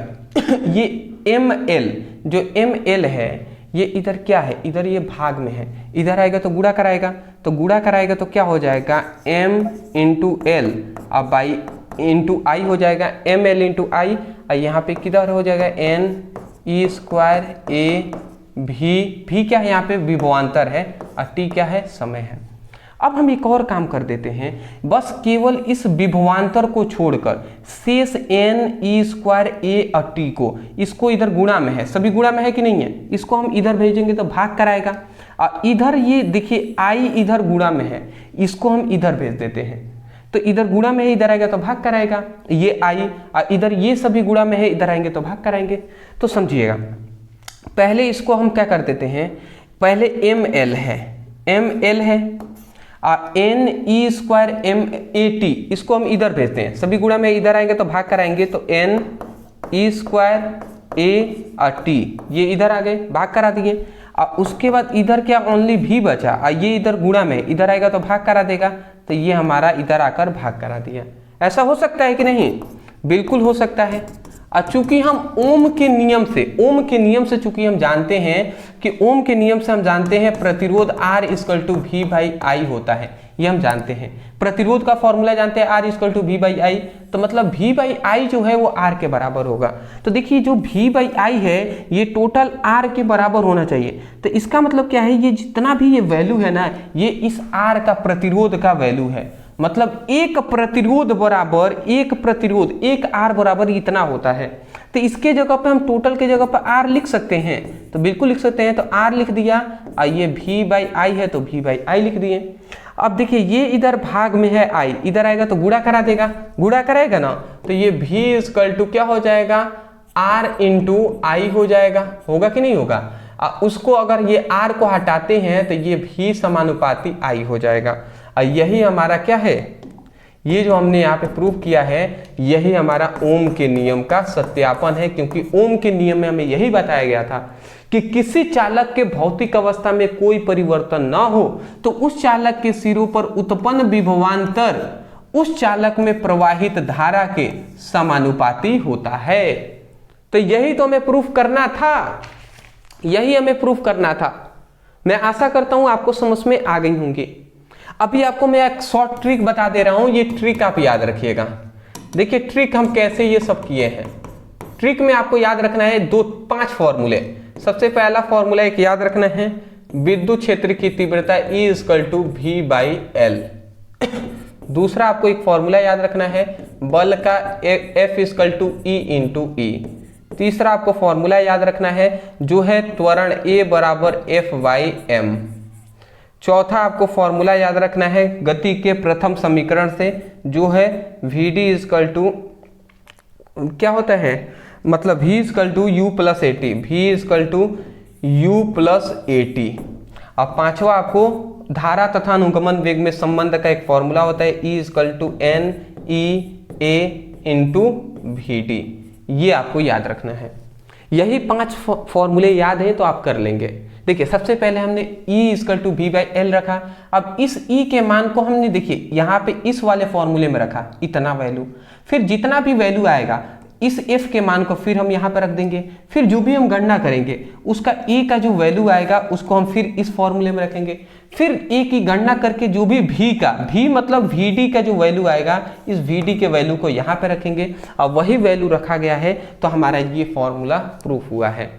ये ml, जो ml है ये इधर क्या है, इधर ये भाग में है, इधर आएगा तो गुणा कराएगा, तो गुणा कराएगा तो क्या हो जाएगा, m इंटू एल अब बाई इंटू आई हो जाएगा, ml इंटू आई, और यहाँ पे किधर हो जाएगा n ई स्क्वायर ए भी क्या है, यहाँ पे विभवांतर है, और t क्या है, समय है। अब हम एक और काम कर देते हैं, बस केवल इस विभवांतर को छोड़कर शेष n ई स्क्वायर ए और t को, इसको इधर गुणा में है, सभी गुणा में है कि नहीं है, इसको हम इधर भेजेंगे तो भाग कराएगा। इधर ये देखिए आई इधर गुणा में है, इसको हम इधर भेज देते हैं, तो इधर गुणा में है, इधर आएगा तो भाग कराएगा, ये आई इधर ये सभी गुणा में है, इधर आएंगे तो भाग कराएंगे। तो समझिएगा, पहले इसको हम क्या कर देते हैं, पहले एम एल है N E square M A T, इसको हम इधर भेजते हैं, सभी गुणा में इधर आएंगे तो भाग कराएंगे, तो N E square A T, ये इधर आ गए, भाग करा दिए। उसके बाद इधर क्या ओनली भी बचा, ये इधर गुणा में इधर आएगा तो भाग करा देगा, तो ये हमारा इधर आकर भाग करा दिया। ऐसा हो सकता है कि नहीं? बिल्कुल हो सकता है। चूंकि हम ओम के नियम से चूंकि हम जानते हैं कि ओम के नियम से हम जानते हैं प्रतिरोध R equal to V by I होता है, ये हम जानते हैं। प्रतिरोध का फॉर्मूला जानते हैं R equal to V by I, तो मतलब V बाई आई जो है वो R के बराबर होगा। तो देखिए जो V बाई आई है ये टोटल R के बराबर होना चाहिए। तो इसका मतलब क्या है, ये जितना भी ये वैल्यू है ना, ये इस R का प्रतिरोध का वैल्यू है। मतलब एक प्रतिरोध एक R बराबर इतना होता है। तो इसके जगह पे हम टोटल के जगह पे R लिख सकते हैं, तो बिल्कुल लिख सकते हैं। तो R लिख दिया, ये V बाई आई है तो V बाई आई लिख दिए। अब देखिए ये इधर भाग में है I, इधर आएगा तो गुणा करा देगा, गुणा कराएगा ना, तो ये V इक्वल टू क्या हो जाएगा, R इंटू आई हो जाएगा, होगा कि नहीं होगा? उसको अगर ये R को हटाते हैं तो ये V समानुपाती I हो जाएगा। यही हमारा क्या है, ये जो हमने यहाँ पे प्रूव किया है, यही हमारा ओम के नियम का सत्यापन है। क्योंकि ओम के नियम में हमें यही बताया गया था कि किसी चालक के भौतिक अवस्था में कोई परिवर्तन ना हो तो उस चालक के सिरों पर उत्पन्न विभवांतर उस चालक में प्रवाहित धारा के समानुपाती होता है। तो यही तो हमें प्रूफ करना था, यही हमें प्रूफ करना था। मैं आशा करता हूं आपको समझ में आ गई होंगी। अभी आपको मैं एक शॉर्ट ट्रिक बता दे रहा हूं, ये ट्रिक आप याद रखिएगा। देखिए ट्रिक हम कैसे ये सब किए हैं। ट्रिक में आपको याद रखना है 5 फॉर्मूले। सबसे पहला फॉर्मूला एक याद रखना है, विद्युत क्षेत्र की तीव्रता E equal to V by L. दूसरा आपको एक फॉर्मूला याद रखना है, बल का F equal to E into e. तीसरा आपको फॉर्मूला याद रखना है जो है त्वरण A बराबर F बाई एम। चौथा आपको फॉर्मूला याद रखना है गति के प्रथम समीकरण से, जो है Vd इक्वल टू क्या होता है, मतलब V equal to U plus A T, V equal to U plus A T. अब पांचवा आपको धारा तथा अनुगमन वेग में संबंध का एक फॉर्मूला होता है, E equal to N E A into Vd। ये आपको याद रखना है। यही 5 फॉर्मूले याद हैं तो आप कर लेंगे। देखिए सबसे पहले हमने E equal to V by L रखा। अब इस E के मान को हमने देखिए यहाँ पे इस वाले फॉर्मूले में रखा, इतना वैल्यू। फिर जितना भी वैल्यू आएगा इस F के मान को फिर हम यहाँ पर रख देंगे। फिर जो भी हम गणना करेंगे उसका A का जो वैल्यू आएगा उसको हम फिर इस फॉर्मूले में रखेंगे। फिर A की गणना करके जो भी V मतलब Vd का जो वैल्यू आएगा, इस Vd के वैल्यू को यहाँ पे रखेंगे। अब वही वैल्यू रखा गया है तो हमारा ये फॉर्मूला प्रूफ हुआ है।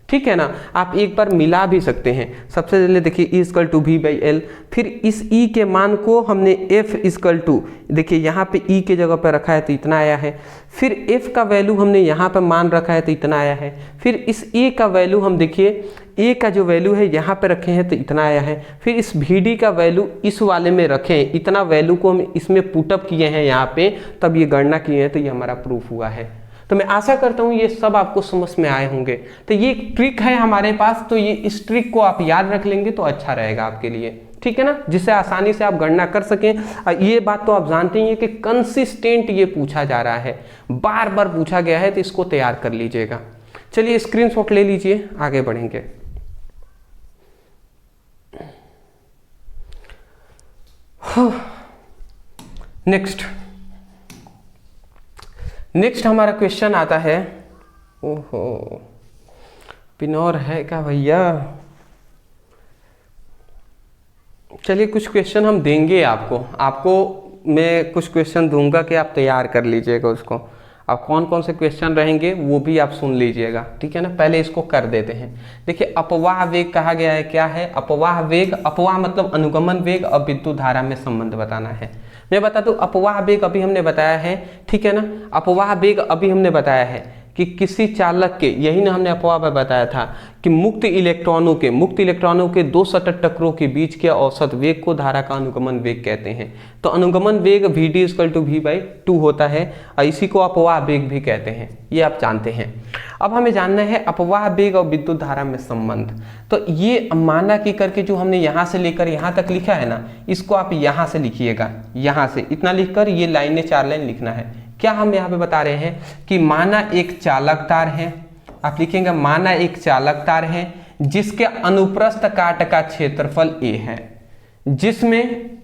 ठीक है ना? आप एक बार मिला भी सकते हैं। सबसे पहले देखिए E equal to V by L, फिर इस E के मान को हमने F इक्वल टू, देखिए यहाँ पे E के जगह पर रखा है तो इतना आया है। फिर F का वैल्यू हमने यहाँ पर मान रखा है तो इतना आया है। फिर इस A का वैल्यू हम देखिए A का जो वैल्यू है यहाँ पे रखे हैं तो इतना आया है। फिर इस Vd का वैल्यू इस वाले में रखे हैं, इतना वैल्यू को हम इसमें पुटअप किए हैं यहाँ पे, तब ये गणना किए हैं तो ये हमारा प्रूफ हुआ है। तो मैं आशा करता हूँ ये सब आपको समझ में आए होंगे। तो ये एक ट्रिक है हमारे पास, तो ये इस ट्रिक को आप याद रख लेंगे तो अच्छा रहेगा आपके लिए। ठीक है ना? जिससे आसानी से आप गणना कर सकें। ये बात तो आप जानते ही हैं कि कंसिस्टेंट ये पूछा जा रहा है, बार बार पूछा गया है, तो इसको तैयार कर लीजिएगा। चलिए स्क्रीनशॉट ले लीजिए, आगे बढ़ेंगे। नेक्स्ट हमारा क्वेश्चन आता है, ओहो पिनौर है क्या भैया? चलिए कुछ क्वेश्चन हम देंगे आपको मैं कुछ क्वेश्चन दूंगा कि आप तैयार कर लीजिएगा उसको। अब कौन कौन से क्वेश्चन रहेंगे वो भी आप सुन लीजिएगा। ठीक है ना? पहले इसको कर देते हैं। देखिए अपवाह वेग कहा गया है, क्या है अपवाह वेग? अपवाह मतलब अनुगमन वेग और विद्युत धारा में संबंध बताना है। मैं बता दूं अपवाह वेग अभी हमने बताया है, ठीक है ना? अपवाह वेग अभी हमने बताया है कि किसी चालक के, यही ना हमने अपवाह में बताया था कि मुक्त इलेक्ट्रॉनों के दो सतत टकरों के बीच के औसत वेग को धारा का अनुगमन वेग कहते हैं। तो अनुगमन वेग Vd = V/2 होता है और इसी को अपवाह वेग भी कहते हैं, ये आप जानते हैं। अब हमें जानना है अपवाह वेग और विद्युत धारा में संबंध। तो ये माना कि करके जो हमने यहाँ से लेकर यहाँ तक लिखा है ना, इसको आप यहाँ से लिखिएगा, यहाँ से इतना लिखकर ये लाइनें 4 लाइन लिखना है। क्या हम यहाँ पे बता रहे हैं कि माना एक चालक तार है, आप लिखेंगे माना एक चालक तार है जिसके अनुप्रस्थ काट का क्षेत्रफल a है, जिसमें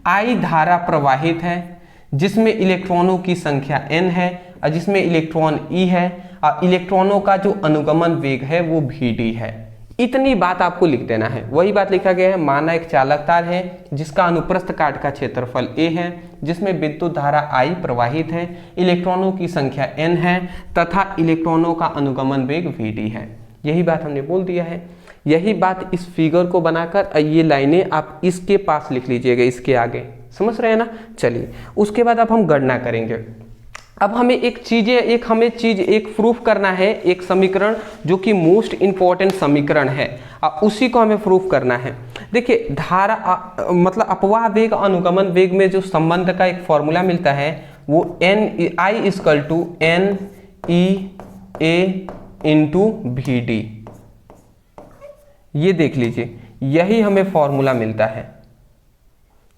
I धारा प्रवाहित है, जिसमें इलेक्ट्रॉनों की संख्या n है और जिसमें इलेक्ट्रॉन e है और इलेक्ट्रॉनों का जो अनुगमन वेग है वो Vd है। इतनी बात आपको लिख देना है। वही बात लिखा गया है, माना एक चालक तार है जिसका अनुप्रस्थ काट का क्षेत्रफल a है, जिसमें विद्युत धारा I प्रवाहित है, इलेक्ट्रॉनों की संख्या n है तथा इलेक्ट्रॉनों का अनुगमन वेग Vd है। यही बात हमने बोल दिया है। यही बात इस फिगर को बनाकर ये लाइनें आप इसके पास लिख लीजिएगा, इसके आगे, समझ रहे हैं ना। चलिए उसके बाद अब हम गणना करेंगे। अब हमें एक प्रूफ करना है, एक समीकरण जो कि मोस्ट इंपॉर्टेंट समीकरण है, उसी को हमें प्रूफ करना है। देखिए धारा मतलब अपवाह वेग अनुगमन वेग में जो संबंध का एक फॉर्मूला मिलता है वो I = NEA × Vd। ये देख लीजिए, यही हमें फॉर्मूला मिलता है,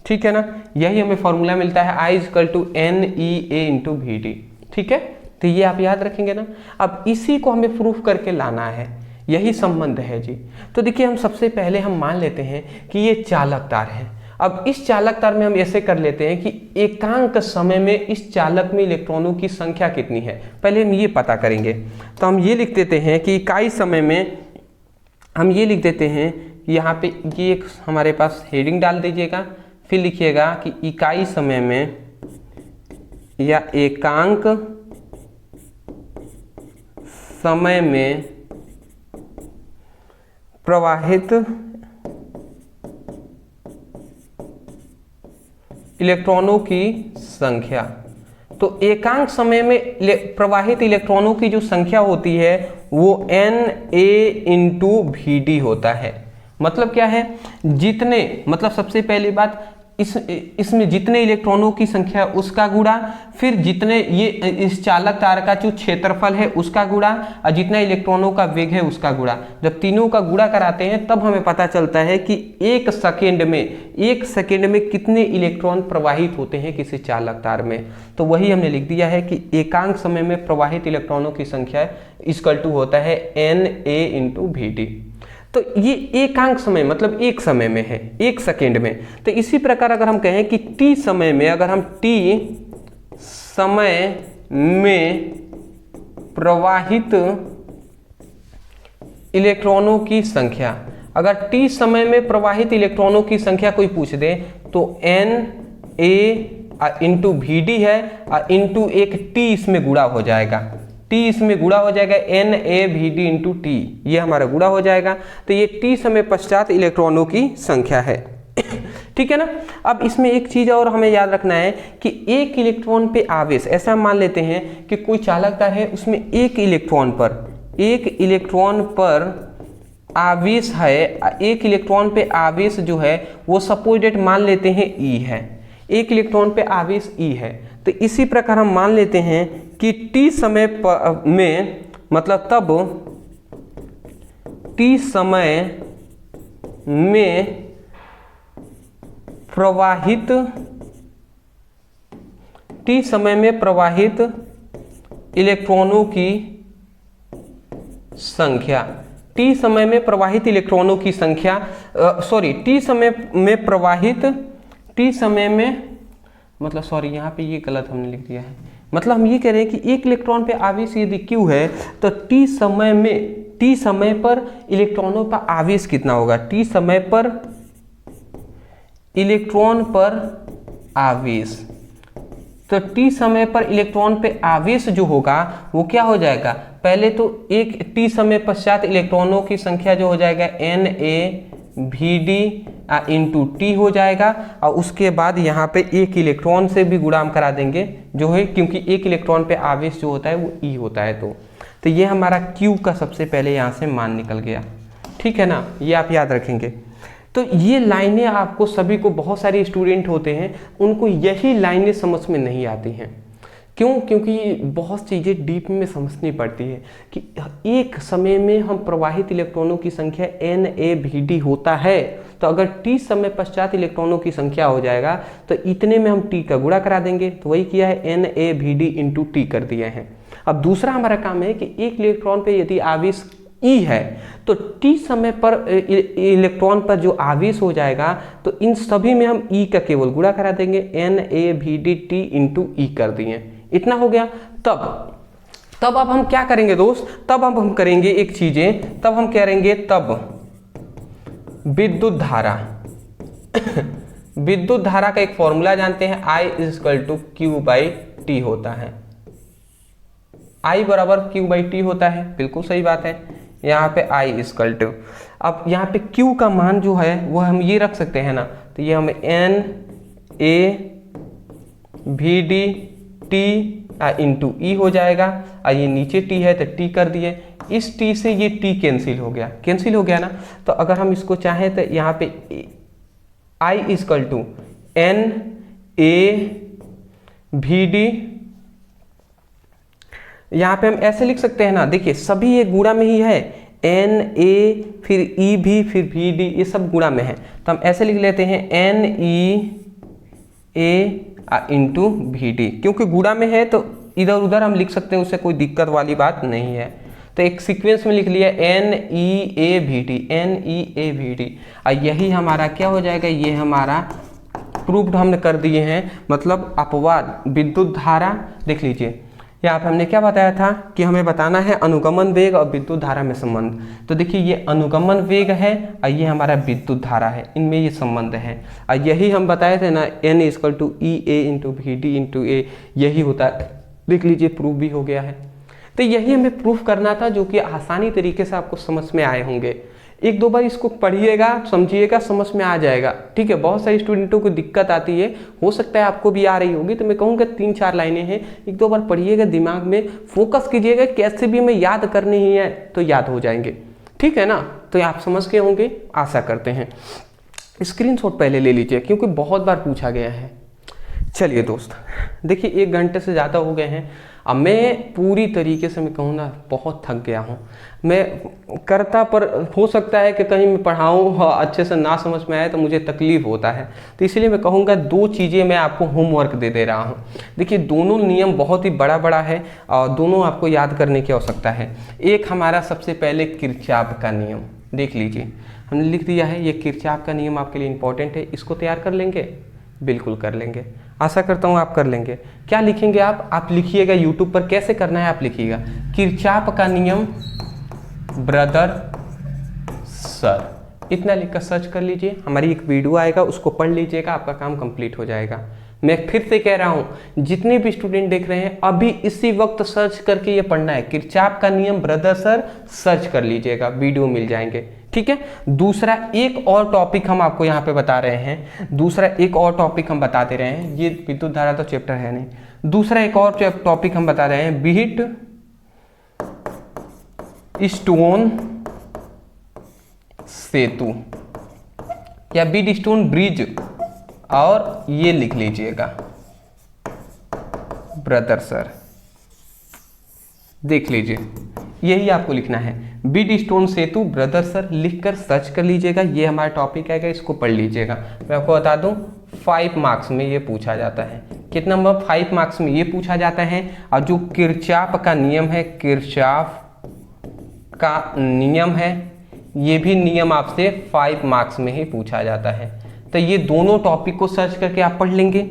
ठीक है ना, यही हमें फॉर्मूला मिलता है I = NEA × Vd, ठीक है। तो ये आप याद रखेंगे ना। अब इसी को हमें प्रूफ करके लाना है, यही संबंध है जी। तो देखिए हम सबसे पहले हम मान लेते हैं कि ये चालक तार है। अब इस चालक तार में हम ऐसे कर लेते हैं कि एकांक समय में इस चालक में इलेक्ट्रॉनों की संख्या कितनी है, पहले हम ये पता करेंगे। तो हम ये लिख देते हैं कि इकाई समय में, हम ये लिख देते हैं कि यहाँ पे ये एक हमारे पास हेडिंग डाल दीजिएगा, फिर लिखिएगा कि इकाई समय में या एकांक समय में प्रवाहित इलेक्ट्रॉनों की संख्या। तो एकांक समय में प्रवाहित इलेक्ट्रॉनों की जो संख्या होती है वो NA × Vd होता है। मतलब क्या है, जितने, मतलब सबसे पहली बात इसमें जितने इलेक्ट्रॉनों की संख्या उसका गुणा, फिर जितने ये इस चालक तार का जो क्षेत्रफल है उसका गुणा और जितना इलेक्ट्रॉनों का वेग है उसका गुणा। जब तीनों का गुणा कराते हैं तब हमें पता चलता है कि एक सेकेंड में कितने इलेक्ट्रॉन प्रवाहित होते हैं किसी चालक तार में। तो वही हमने लिख दिया है कि एकांक समय में प्रवाहित इलेक्ट्रॉनों की संख्या = होता है NA × Vd। तो ये एकांक समय मतलब एक समय में है, एक सेकेंड में। तो इसी प्रकार अगर हम कहें कि t समय में, अगर हम t समय में प्रवाहित इलेक्ट्रॉनों की संख्या, अगर t समय में प्रवाहित इलेक्ट्रॉनों की संख्या कोई पूछ दे तो NA × Vd है और इंटू एक t इसमें गुणा हो जाएगा, t इसमें गुणा हो जाएगा NAVD × T, ये हमारा गुणा हो जाएगा। तो ये t समय पश्चात इलेक्ट्रॉनों की संख्या है, ठीक है ना। अब इसमें एक चीज और हमें याद रखना है कि एक इलेक्ट्रॉन पे आवेश, ऐसा हम मान लेते हैं कि कोई चालक तार है उसमें एक इलेक्ट्रॉन पर आवेश है, एक इलेक्ट्रॉन पे आवेश जो है वो सपोजिट मान लेते हैं E है, एक इलेक्ट्रॉन पे आवेश E है। तो इसी प्रकार हम मान लेते हैं कि t समय में, मतलब तब t समय में प्रवाहित इलेक्ट्रॉनों की संख्या, t समय में प्रवाहित इलेक्ट्रॉनों की संख्या, यहाँ पे ये गलत हमने लिख दिया है। मतलब हम ये कह रहे हैं कि एक इलेक्ट्रॉन पे आवेश यदि Q है तो t समय पर इलेक्ट्रॉनों पर आवेश कितना होगा, t समय पर इलेक्ट्रॉन पर आवेश। तो t समय पर इलेक्ट्रॉन पे आवेश जो होगा वो क्या हो जाएगा, पहले तो एक t समय पश्चात इलेक्ट्रॉनों की संख्या जो हो जाएगा NAVD इंटू टी हो जाएगा, और उसके बाद यहाँ पे एक इलेक्ट्रॉन से भी गुणा हम करा देंगे जो है, क्योंकि एक इलेक्ट्रॉन पे आवेश जो होता है वो ई होता है। तो ये हमारा क्यू का सबसे पहले यहाँ से मान निकल गया, ठीक है ना, ये आप याद रखेंगे। तो ये लाइनें आपको सभी को, बहुत सारे स्टूडेंट होते हैं उनको यही लाइनें समझ में नहीं आती हैं। क्यों? क्योंकि बहुत चीज़ें डीप में समझनी पड़ती है कि एक समय में हम प्रवाहित इलेक्ट्रॉनों की संख्या NaVd होता है, तो अगर T समय पश्चात इलेक्ट्रॉनों की संख्या हो जाएगा तो इतने में हम T का गुणा करा देंगे, तो वही किया है NaVd इंटू T कर दिया है। अब दूसरा हमारा काम है कि एक इलेक्ट्रॉन पे यदि आवेश E है तो T समय पर इलेक्ट्रॉन पर जो आवेश हो जाएगा तो इन सभी में हम E का केवल गुणा करा देंगे, NaVdT इंटू E कर दिए, इतना हो गया। तब अब हम क्या करेंगे दोस्त, तब अब हम करेंगे एक चीजें, तब हम करेंगे तब विद्युत धारा विद्युत धारा का एक फॉर्मूला जानते हैं, I=Q/T होता है, I बराबर Q/T होता है, बिल्कुल सही बात है। यहाँ पे I=, अब यहाँ पे Q का मान जो है वो हम ये रख सकते हैं ना, तो ये हमें NaVdT इंटू E हो जाएगा, और ये नीचे T है तो T कर दिए, इस T से ये T कैंसिल हो गया, कैंसिल हो गया ना। तो अगर हम इसको चाहें तो यहाँ पे I=NaVd, यहाँ पे हम ऐसे लिख सकते हैं ना, देखिए सभी ये गुणा में ही है, Na फिर E भी फिर Vd, ये सब गुणा में है, तो हम ऐसे लिख लेते हैं Na इंटू Vd, क्योंकि गुणा में है तो इधर उधर हम लिख सकते हैं, उससे कोई दिक्कत वाली बात नहीं है। तो एक सीक्वेंस में लिख लिया NeaVd, और यही हमारा क्या हो जाएगा, ये हमारा प्रूफ्ड हमने कर दिए हैं, मतलब अपवाद विद्युत धारा। देख लीजिए यहाँ पे हमने क्या बताया था कि हमें बताना है अनुगमन वेग और विद्युत धारा में संबंध। तो देखिए ये अनुगमन वेग है और ये हमारा विद्युत धारा है, इनमें ये संबंध है, और यही हम बताए थे ना, N=Ea into Vd into A, यही होता है। देख लीजिए प्रूफ भी हो गया है। तो यही हमें प्रूफ करना था, जो कि आसानी तरीके से आपको समझ में आए होंगे। एक दो बार इसको पढ़िएगा, समझिएगा, समझ में आ जाएगा, ठीक है। बहुत सारे स्टूडेंटों को दिक्कत आती है, हो सकता है आपको भी आ रही होगी, तो मैं कहूँगा 3-4 लाइनें हैं, एक दो बार पढ़िएगा, दिमाग में फोकस कीजिएगा, कैसे भी हमें याद करनी ही है तो याद हो जाएंगे, ठीक है ना। तो आप समझ के होंगे, आशा करते हैं। स्क्रीनशॉट पहले ले लीजिए, क्योंकि बहुत बार पूछा गया है। चलिए दोस्त, देखिए 1 घंटे से ज़्यादा हो गए हैं। अब मैं पूरी तरीके से मैं कहूँ ना, बहुत थक गया हूँ मैं करता, पर हो सकता है कि कहीं मैं पढ़ाऊँ अच्छे से ना समझ में आए तो मुझे तकलीफ होता है। तो इसलिए मैं कहूँगा 2 चीज़ें मैं आपको होमवर्क दे रहा हूँ। देखिए दोनों नियम बहुत ही बड़ा है और दोनों आपको याद करने की आवश्यकता है। एक हमारा सबसे पहले किरचॉफ का नियम, देख लीजिए हमने लिख दिया है, ये किरचॉफ का नियम आपके लिए इंपॉर्टेंट है। इसको तैयार कर लेंगे, बिल्कुल कर लेंगे, आशा करता हूँ आप कर लेंगे। क्या लिखेंगे आप लिखिएगा यूट्यूब पर, कैसे करना है आप लिखिएगा, किरचॉफ का नियम ब्रदर सर, इतना लिखकर सर्च कर लीजिए। हमारी एक वीडियो आएगा, उसको पढ़ लीजिएगा, आपका काम कंप्लीट हो जाएगा। मैं फिर से कह रहा हूँ, जितने भी स्टूडेंट देख रहे हैं अभी इसी वक्त सर्च करके ये पढ़ना है, किरचॉफ का नियम ब्रदर सर, सर्च कर लीजिएगा, वीडियो मिल जाएंगे, ठीक है। दूसरा एक और टॉपिक हम आपको यहाँ पे बता रहे हैं, दूसरा एक और टॉपिक हम बता दे रहे हैं, ये विद्युत धारा तो चैप्टर है नहीं, दूसरा एक और टॉपिक हम बता रहे हैं, व्हीट स्टोन सेतु या व्हीट स्टोन ब्रिज, और ये लिख लीजिएगा ब्रदर सर, देख लीजिए यही आपको लिखना है, व्हीट स्टोन सेतु ब्रदर सर, लिखकर सर्च कर लीजिएगा। ये हमारा टॉपिक आएगा, इसको पढ़ लीजिएगा। मैं आपको बता दूं 5 मार्क्स में ये पूछा जाता है। कितना नंबर? 5 मार्क्स में ये पूछा जाता है। और जो किरचॉफ का नियम है, किरचॉफ का नियम है, ये भी नियम आपसे 5 मार्क्स में ही पूछा जाता है। तो ये दोनों टॉपिक को सर्च करके आप पढ़ लेंगे।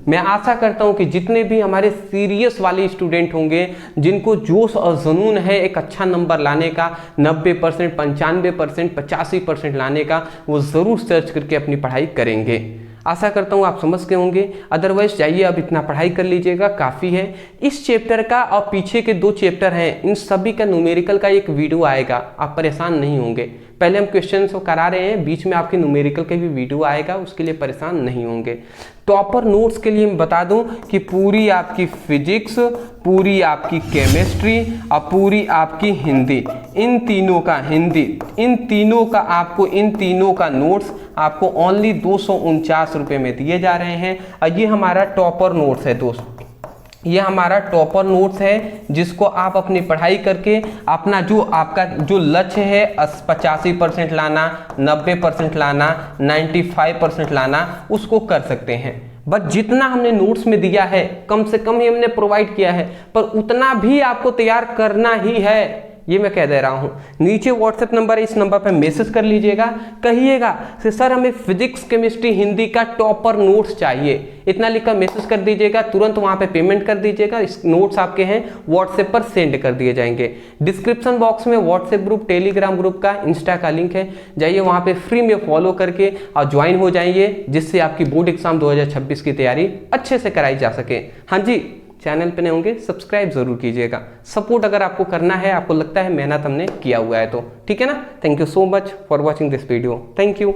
मैं आशा करता हूं कि जितने भी हमारे सीरियस वाले स्टूडेंट होंगे, जिनको जोश और जुनून है एक अच्छा नंबर लाने का, 90%, 95%, 85% लाने का, वो ज़रूर सर्च करके अपनी पढ़ाई करेंगे। आशा करता हूँ आप समझ गए होंगे। अदरवाइज जाइए अब इतना पढ़ाई कर लीजिएगा, काफ़ी है। इस चैप्टर का और पीछे के 2 चैप्टर हैं, इन सभी का न्यूमेरिकल का एक वीडियो आएगा, आप परेशान नहीं होंगे। पहले हम क्वेश्चन को करा रहे हैं, बीच में आपके न्यूमेरिकल का भी वीडियो आएगा, उसके लिए परेशान नहीं होंगे। टॉपर नोट्स के लिए मैं बता दूं कि पूरी आपकी फिजिक्स, पूरी आपकी केमिस्ट्री और पूरी आपकी हिंदी, इन तीनों का नोट्स आपको ओनली 249 रुपये में दिए जा रहे हैं। और ये हमारा टॉपर नोट्स है दोस्त, ये हमारा टॉपर नोट्स है, जिसको आप अपनी पढ़ाई करके अपना जो आपका जो लक्ष्य है 85% लाना, 90% लाना, 95% लाना, उसको कर सकते हैं। बस जितना हमने नोट्स में दिया है कम से कम ही हमने प्रोवाइड किया है, पर उतना भी आपको तैयार करना ही है, ये मैं कह दे रहा हूँ। नीचे व्हाट्सएप नंबर है, इस नंबर पर मैसेज कर लीजिएगा, कहिएगा कि सर हमें फिजिक्स, केमिस्ट्री, हिंदी का टॉपर नोट्स चाहिए, इतना लिखकर मैसेज कर दीजिएगा, तुरंत वहाँ पे पेमेंट कर दीजिएगा। इस नोट्स आपके हैं व्हाट्सएप पर सेंड कर दिए जाएंगे। डिस्क्रिप्शन बॉक्स में व्हाट्सएप ग्रुप, टेलीग्राम ग्रुप का, इंस्टा का लिंक है, जाइए वहाँ पे फ्री में फॉलो करके और ज्वाइन हो जाइए, जिससे आपकी बोर्ड एग्जाम 2026 की तैयारी अच्छे से कराई जा सके। हाँ जी, चैनल पे नए होंगे सब्सक्राइब जरूर कीजिएगा। सपोर्ट अगर आपको करना है, आपको लगता है मेहनत हमने किया हुआ है तो, ठीक है ना। Thank you so much for watching this video. Thank you.